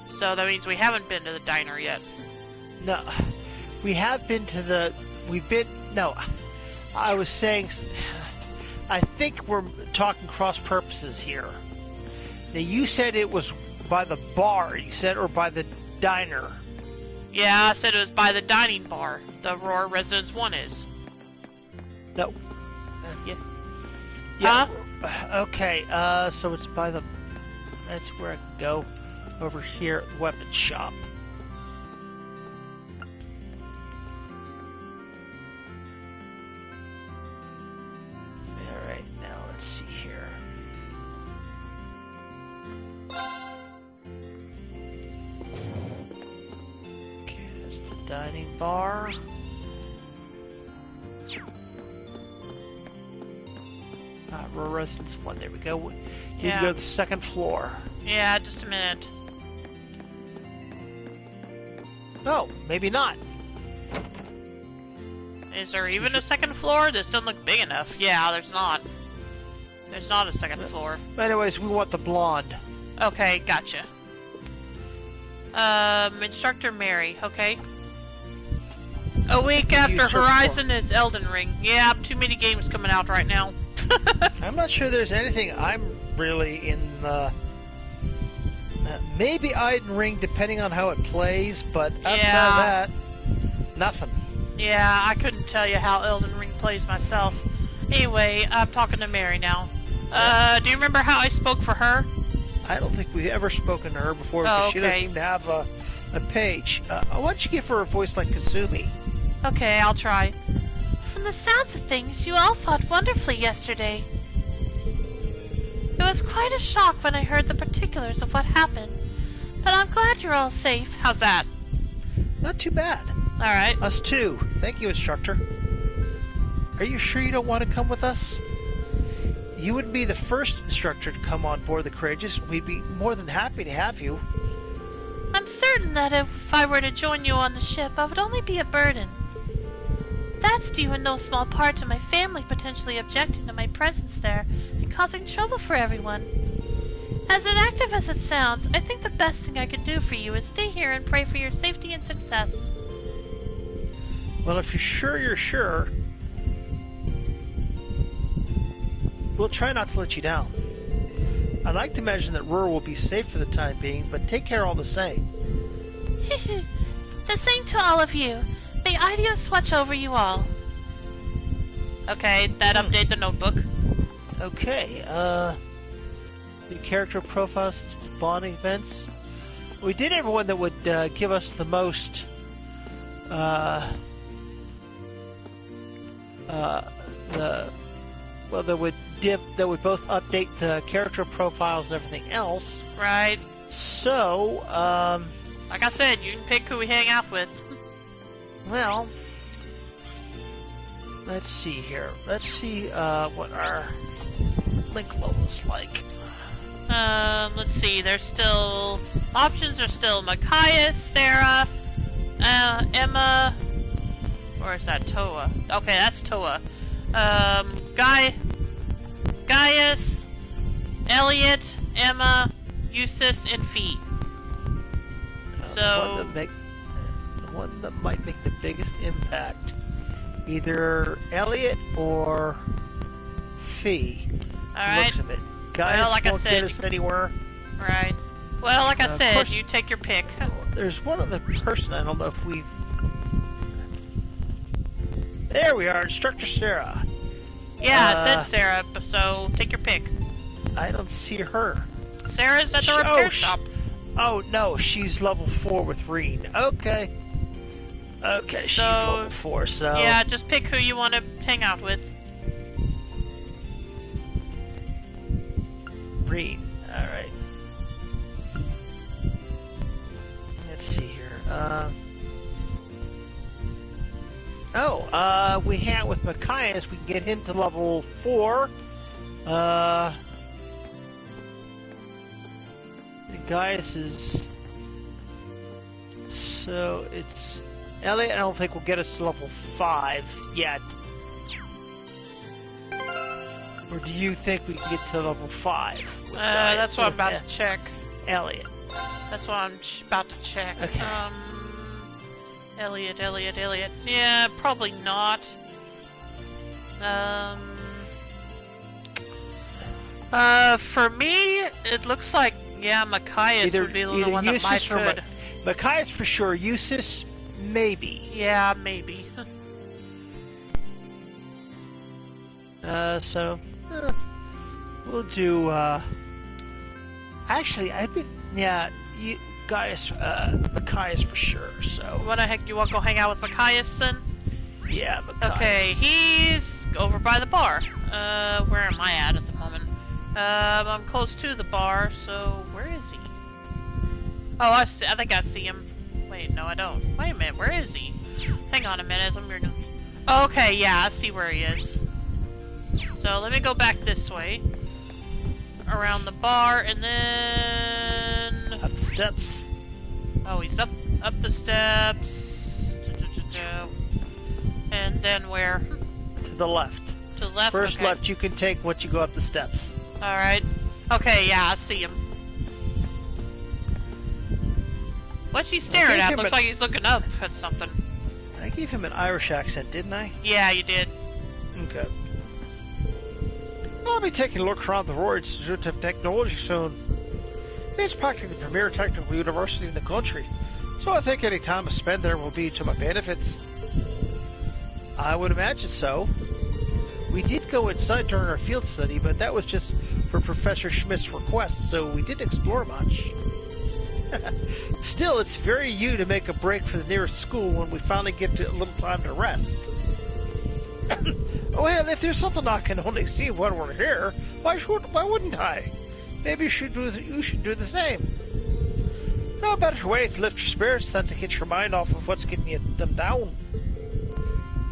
So that means we haven't been to the diner yet. No, we have been to the. No, I was saying. I think we're talking cross purposes here. Now you said it was by the bar. You said or by the diner. Yeah, I said it was by the dining bar. The Roar Residence 1 is. No. Yeah. Yeah. Okay. So it's by the. That's where I can go. Over here at the weapon shop. Alright, now let's see here. Okay, that's the dining bar. Rural Residence 1, there we go. You can go to the second floor. Yeah, just a minute. No, maybe not. Is there even a second floor? This doesn't look big enough. Yeah, there's not. There's not a second floor. Anyways, we want the blonde. Okay, gotcha. Instructor Mary, okay. A week What do you after search Horizon is Elden Ring. Yeah, too many games coming out right now. I'm not sure there's anything I'm really in the... maybe Elden Ring, depending on how it plays, but outside of that, nothing. Yeah, I couldn't tell you how Elden Ring plays myself. Anyway, I'm talking to Mary now. Do you remember how I spoke for her? I don't think we've ever spoken to her before, because she doesn't seem to have a page. Why don't you give her a voice like Kasumi? Okay, I'll try. From the sounds of things, you all fought wonderfully yesterday. It was quite a shock when I heard the particulars of what happened, but I'm glad you're all safe. How's that? Not too bad. Alright. Us too. Thank you, instructor. Are you sure you don't want to come with us? You would be the first instructor to come on board the Courageous. We'd be more than happy to have you. I'm certain that if I were to join you on the ship, I would only be a burden. That's due in no small part to my family potentially objecting to my presence there and causing trouble for everyone. As inactive as it sounds, I think the best thing I could do for you is stay here and pray for your safety and success. Well, if you're sure, we'll try not to let you down. I'd like to imagine that Rur will be safe for the time being, but take care all the same. The same to all of you. May Idios watch over you all. Okay, that update the notebook. Okay, the character profiles, bonding events. We did everyone that would give us the most that would both update the character profiles and everything else. Right. So, like I said, you can pick who we hang out with. well, let's see here. Let's see what our link level is like. Let's see. There's still options are still Machias, Sarah, Emma, or is that Toa? Okay, that's Toa. Gaius, Elliot, Emma, Eustace, and Fee. So the one that might make the biggest impact, either Elliot or Fee. Alright. Looks of it. Gaius Well, like I won't said, get us anywhere. right. Well, like I Of said, course. you take your pick. There's one other person, I don't know if we've... There we are, Instructor Sarah. Yeah, I said Sarah, so take your pick. I don't see her. Sarah's at the Oh, repair shop. Oh, no, she's level 4 with Reen. Okay. Okay, she's So, level 4, so... Yeah, just pick who you want to hang out with. Reen. Alright. Let's see here. We hang out with Machias. We can get him to level 4. Gaius is... So, it's... Elliot, I don't think will get us to level 5 yet. Or do you think we can get to level 5? with Gaius? That's what I'm about to check. Elliot. That's what I'm about to check. Okay. Elliot. Yeah, probably not. For me, it looks like, yeah, Machias would be the one that might could. Machias for sure. Eustace, maybe. Yeah, maybe. We'll do, actually, Gaius, Machias for sure, so. You wanna go hang out with Machias then? Yeah, Machias. Okay, he's over by the bar. Where am I at the moment? I'm close to the bar, so where is he? Oh, I think I see him. Wait, no, I don't. Wait a minute, where is he? Hang on a minute, okay, yeah, I see where he is. So let me go back this way. Around the bar, and then... Up the steps. Oh, he's up the steps. And then where? To the left. To the left? First okay. left you can take once you go up the steps. Alright. Okay, yeah, I see him. What's he staring at? him Looks like he's looking up at something. I gave him an Irish accent, didn't I? Yeah, you did. Okay. I'll be taking a look around the Royal Institute of Technology soon. It's practically the premier technical university in the country, so I think any time I spend there will be to my benefits. I would imagine so. We did go inside during our field study, but that was just for Professor Schmidt's request, so we didn't explore much. Still, it's very you to make a break for the nearest school when we finally get a little time to rest. Well, if there's something I can only see when we're here, why wouldn't I? Maybe you should do the same. No better way to lift your spirits than to get your mind off of what's getting them down.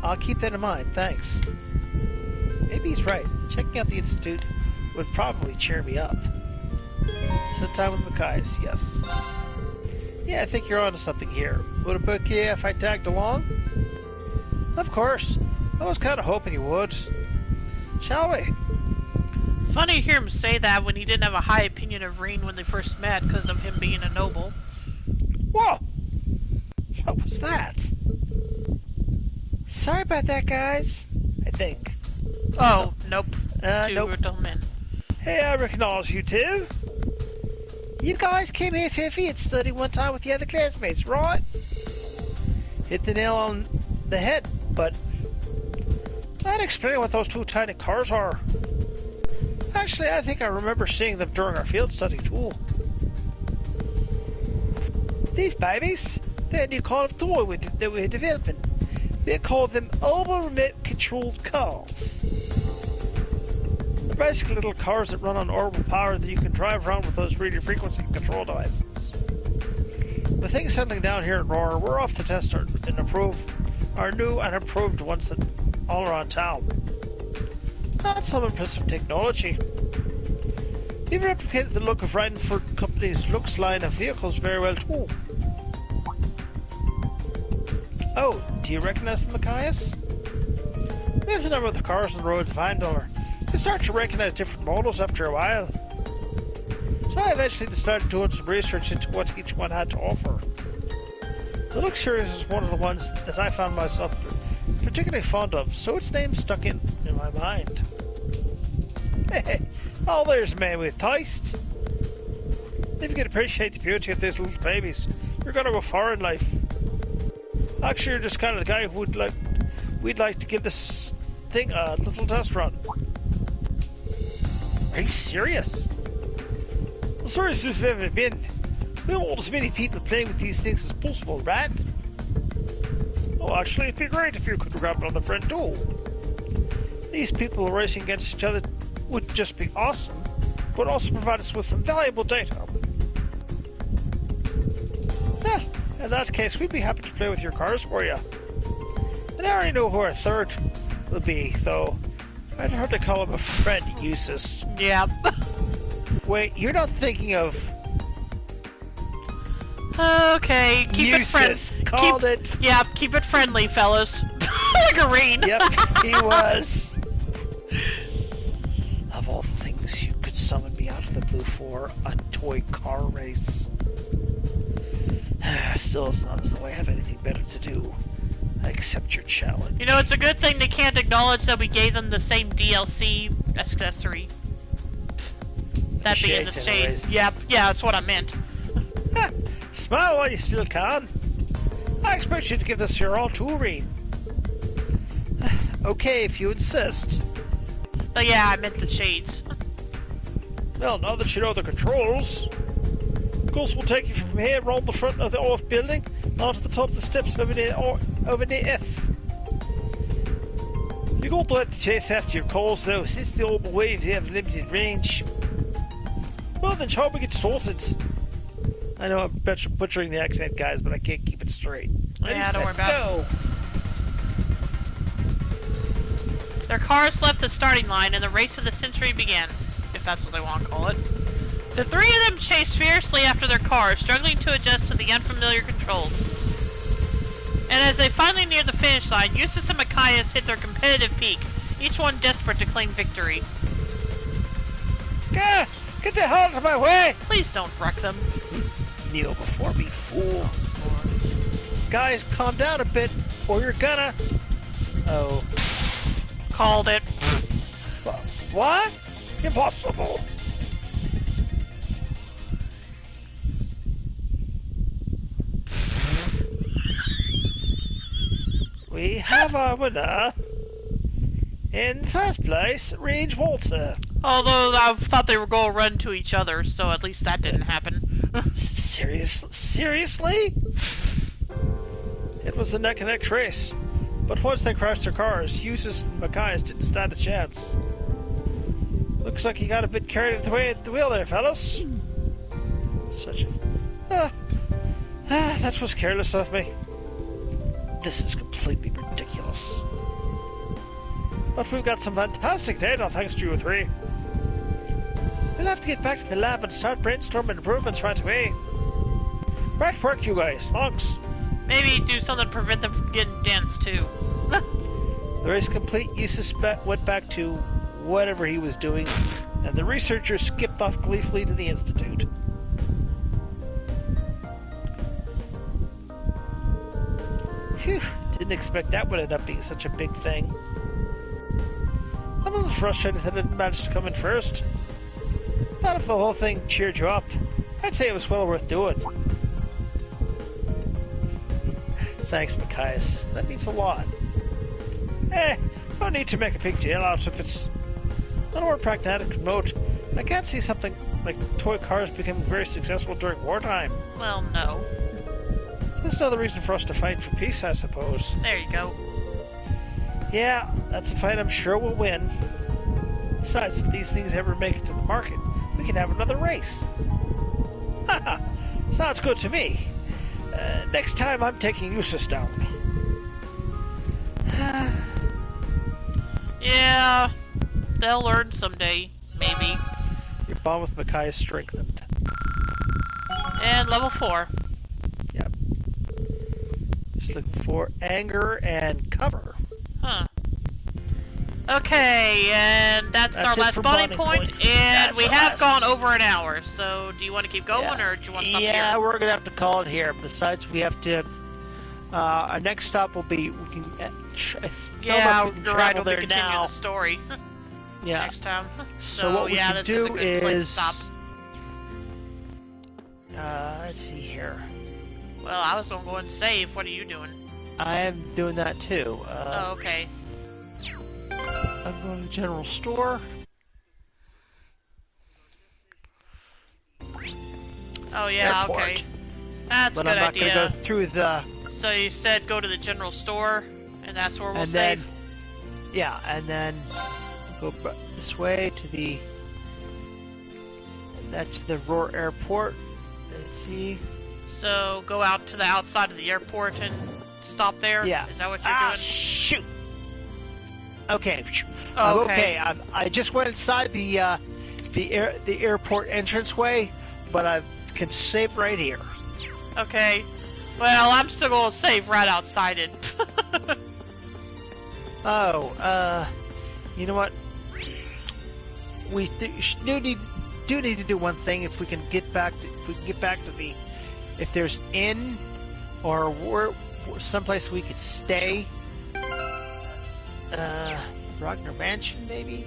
I'll keep that in mind, thanks. Maybe he's right. Checking out the Institute would probably cheer me up. Sometime with Matthias, yes. Yeah, I think you're onto something here. Would it be okay if I tagged along? Of course. I was kind of hoping you would. Shall we? Funny to hear him say that when he didn't have a high opinion of Rain when they first met because of him being a noble. Whoa! What was that? Sorry about that, guys. I think. Oh, nope. Nope. Gentlemen. Hey, I recognize you two. You guys came here for field study one time with the other classmates, right? Hit the nail on the head, but I'd explain what those two tiny cars are. Actually, I think I remember seeing them during our field study too. These babies, they're a new kind of toy that we're developing. We call them mobile remote controlled cars. They're basically little cars that run on orbital power that you can drive around with those radio frequency control devices. With things settling down here in Roar, we're off to test our new and improved ones that all around town. That's some impressive technology. We've replicated the look of Rhineford Company's Lux line of vehicles very well too. Oh, do you recognize the Matthias? With the number of the cars on the road to Vandoller, you start to recognize different models after a while. So I eventually decided doing some research into what each one had to offer. The Lux series is one of the ones that I found myself particularly fond of, so its name stuck in my mind. Hey, oh, there's a man with taste. If you can appreciate the beauty of these little babies, you're gonna go far in life. Actually, you're just kind of the guy who we'd like to give this thing a little test run. Are you serious? Well, serious as we've ever been. We want as many people playing with these things as possible, right? Oh, actually, it'd be great if you could grab another friend too. These people racing against each other would just be awesome, but also provide us with some valuable data. Well, in that case, we'd be happy to play with your cars for you. And I already know who our third will be, though. I'd heard to call him a friend, Eustace. Yeah. Wait, you're not thinking of... Okay, keep it friendly. Called it. Yeah, keep it friendly, fellas. Like a rain. Yep, he was. Of all the things you could summon me out of the blue for, a toy car race. Still, it's not as though I have anything better to do. I accept your challenge. You know, it's a good thing they can't acknowledge that we gave them the same DLC accessory. That being the same. Yep, yeah, that's what I meant. Smile while you still can. I expect you to give this your all too, Reen. Okay, if you insist. But yeah, I meant the shades. Well, now that you know the controls, of course we'll take you from here around the front of the OF building, onto the top of the steps over the F. You're going to have to chase after your calls though, since the orbital waves have limited range. Well then, shall we get started? I know I'm butchering the accent, guys, but I can't keep it straight. Yeah, don't worry about it. Their cars left the starting line and the race of the century began, if that's what they want to call it. The three of them chased fiercely after their cars, struggling to adjust to the unfamiliar controls. And as they finally neared the finish line, Eustace and Matthias hit their competitive peak, each one desperate to claim victory. Get the hell out of my way! Please don't wreck them. kneel before me, fool. Guys, calm down a bit, or you're gonna... Oh. Called it. What? Impossible. We have our winner. In first place, Rage Walter. Although I thought they were going to run to each other, so at least that didn't happen. Seriously? It was a neck-and-neck race. But once they crashed their cars, Eustace and Matthias didn't stand a chance. Looks like you got a bit carried away at the wheel there, fellas. Such a... that was careless of me. This is completely ridiculous. But we've got some fantastic data thanks to you three. We'll have to get back to the lab and start brainstorming improvements right away. Great work, you guys. Thanks. Maybe do something to prevent them from getting dense, too. The race complete, Eustace went back to whatever he was doing, and the researchers skipped off gleefully to the Institute. Phew, didn't expect that would end up being such a big thing. I'm a little frustrated that I didn't manage to come in first. But if the whole thing cheered you up, I'd say it was well worth doing. Thanks, Matthias. That means a lot. No need to make a big deal out of it. On a more pragmatic note, I can't see something like toy cars becoming very successful during wartime. Well, no. There's another reason for us to fight for peace, I suppose. There you go. Yeah, that's a fight I'm sure we'll win. Besides, if these things ever make it to the market, we can have another race. Haha, sounds good to me. Next time I'm taking Eustace down. Yeah, they'll learn someday, maybe. Your bond with Mackay is strengthened. And level 4. Yep. Just looking for anger and cover. Huh. Okay, and that's our last spawning point, and we have gone over an hour, so do you want to keep going, or do you want to stop here? Yeah, we're going to have to call it here. Besides, we have to... our next stop will be... We can, yeah, you're right, we'll there continue now. the story Yeah. next time. So what we yeah, can this do is a good place to is... stop. let's see here. Well, I was going to save. What are you doing? I am doing that too. Oh, okay. I'm going to the general store. Oh, yeah, Airport. okay. That's But a good I'm not idea. going to go through the... So you said go to the general store, and that's where we'll and save? then, yeah, and then go this way to the... That's the Roar Airport. Let's see. So go out to the outside of the airport and stop there? Yeah. Is that what you're doing? Shoot! Okay. Oh, okay. I just went inside the airport entranceway, but I can save right here. Okay. Well, I'm still going to save right outside it. Oh, you know what? We do need to do one thing. If we can get back to the, if there's inn or someplace we could stay. Ragnar Mansion, maybe.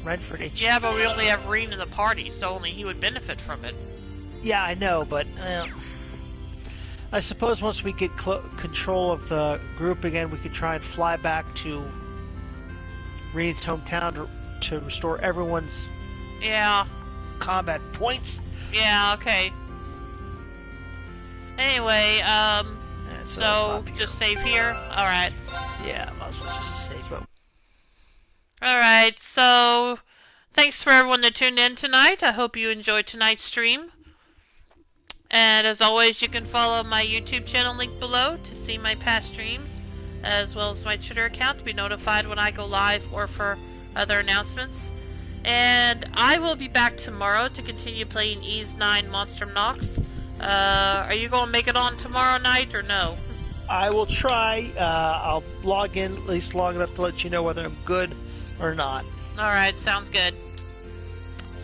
Redford HQ. Yeah, but we only have Reen in the party, so only he would benefit from it. Yeah, I know, but I suppose once we get control of the group again, we could try and fly back to Reen's hometown to restore everyone's combat points. Yeah, okay. Anyway, so just save here? Alright. Yeah, might as well just save them. Alright, so thanks for everyone that tuned in tonight. I hope you enjoyed tonight's stream. And as always, you can follow my YouTube channel link below to see my past streams, as well as my Twitter account to be notified when I go live or for other announcements. And I will be back tomorrow to continue playing Ys 9 Monstrum Nox. Are you going to make it on tomorrow night or no? I will try. I'll log in at least long enough to let you know whether I'm good or not. Alright, sounds good.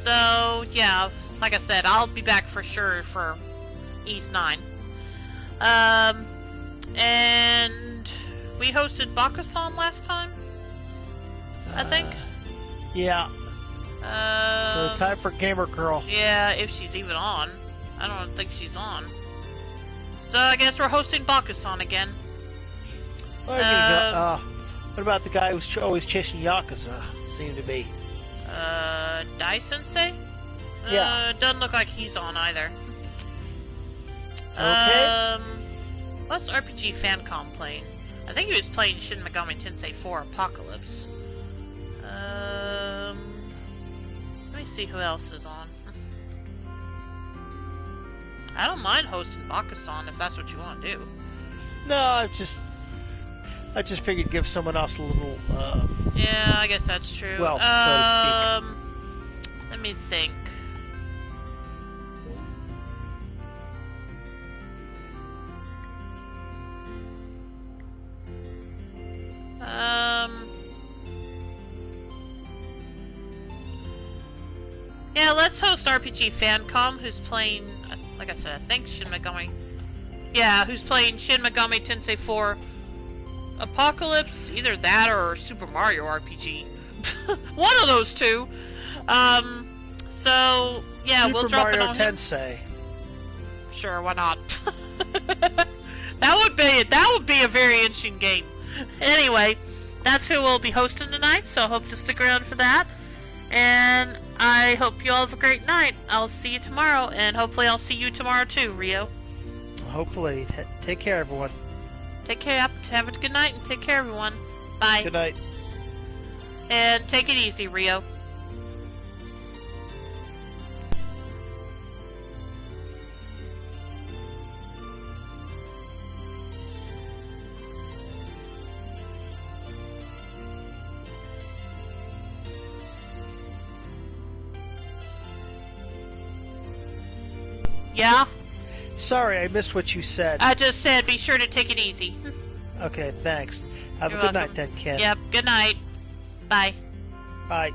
So, yeah, like I said, I'll be back for sure for East 9. And we hosted Bakusan last time, I think. Yeah. So time for Gamer Girl. Yeah, if she's even on. I don't think she's on. So I guess we're hosting Bakusan again. What about the guy who's always chasing Yakuza? Seemed to be. Dai Sensei? Yeah. Doesn't look like he's on either. Okay. What's RPG Fancom playing? I think he was playing Shin Megami Tensei 4 Apocalypse. Let me see who else is on. I don't mind hosting Bakusan if that's what you want to do. No, I just figured give someone else a little. Yeah, I guess that's true. Well, so to speak. Let me think. Yeah, let's host RPG Fancom, who's playing, like I said, I think Shin Megami. Yeah, who's playing Shin Megami Tensei 4 Apocalypse, either that or Super Mario RPG. One of those two. So yeah, Super we'll drop Mario it on him. Tensei. Sure, why not? That would be a very interesting game. Anyway, that's who we'll be hosting tonight, so I hope to stick around for that. And I hope you all have a great night. I'll see you tomorrow, and hopefully I'll see you tomorrow too, Rio. Hopefully. Take care, everyone. Take care. Have a good night, and take care, everyone. Bye. Good night. And take it easy, Rio. Yeah? Sorry, I missed what you said. I just said be sure to take it easy. Okay, thanks. Have You're a good welcome. night then, Ken. Yep, good night. Bye. Bye.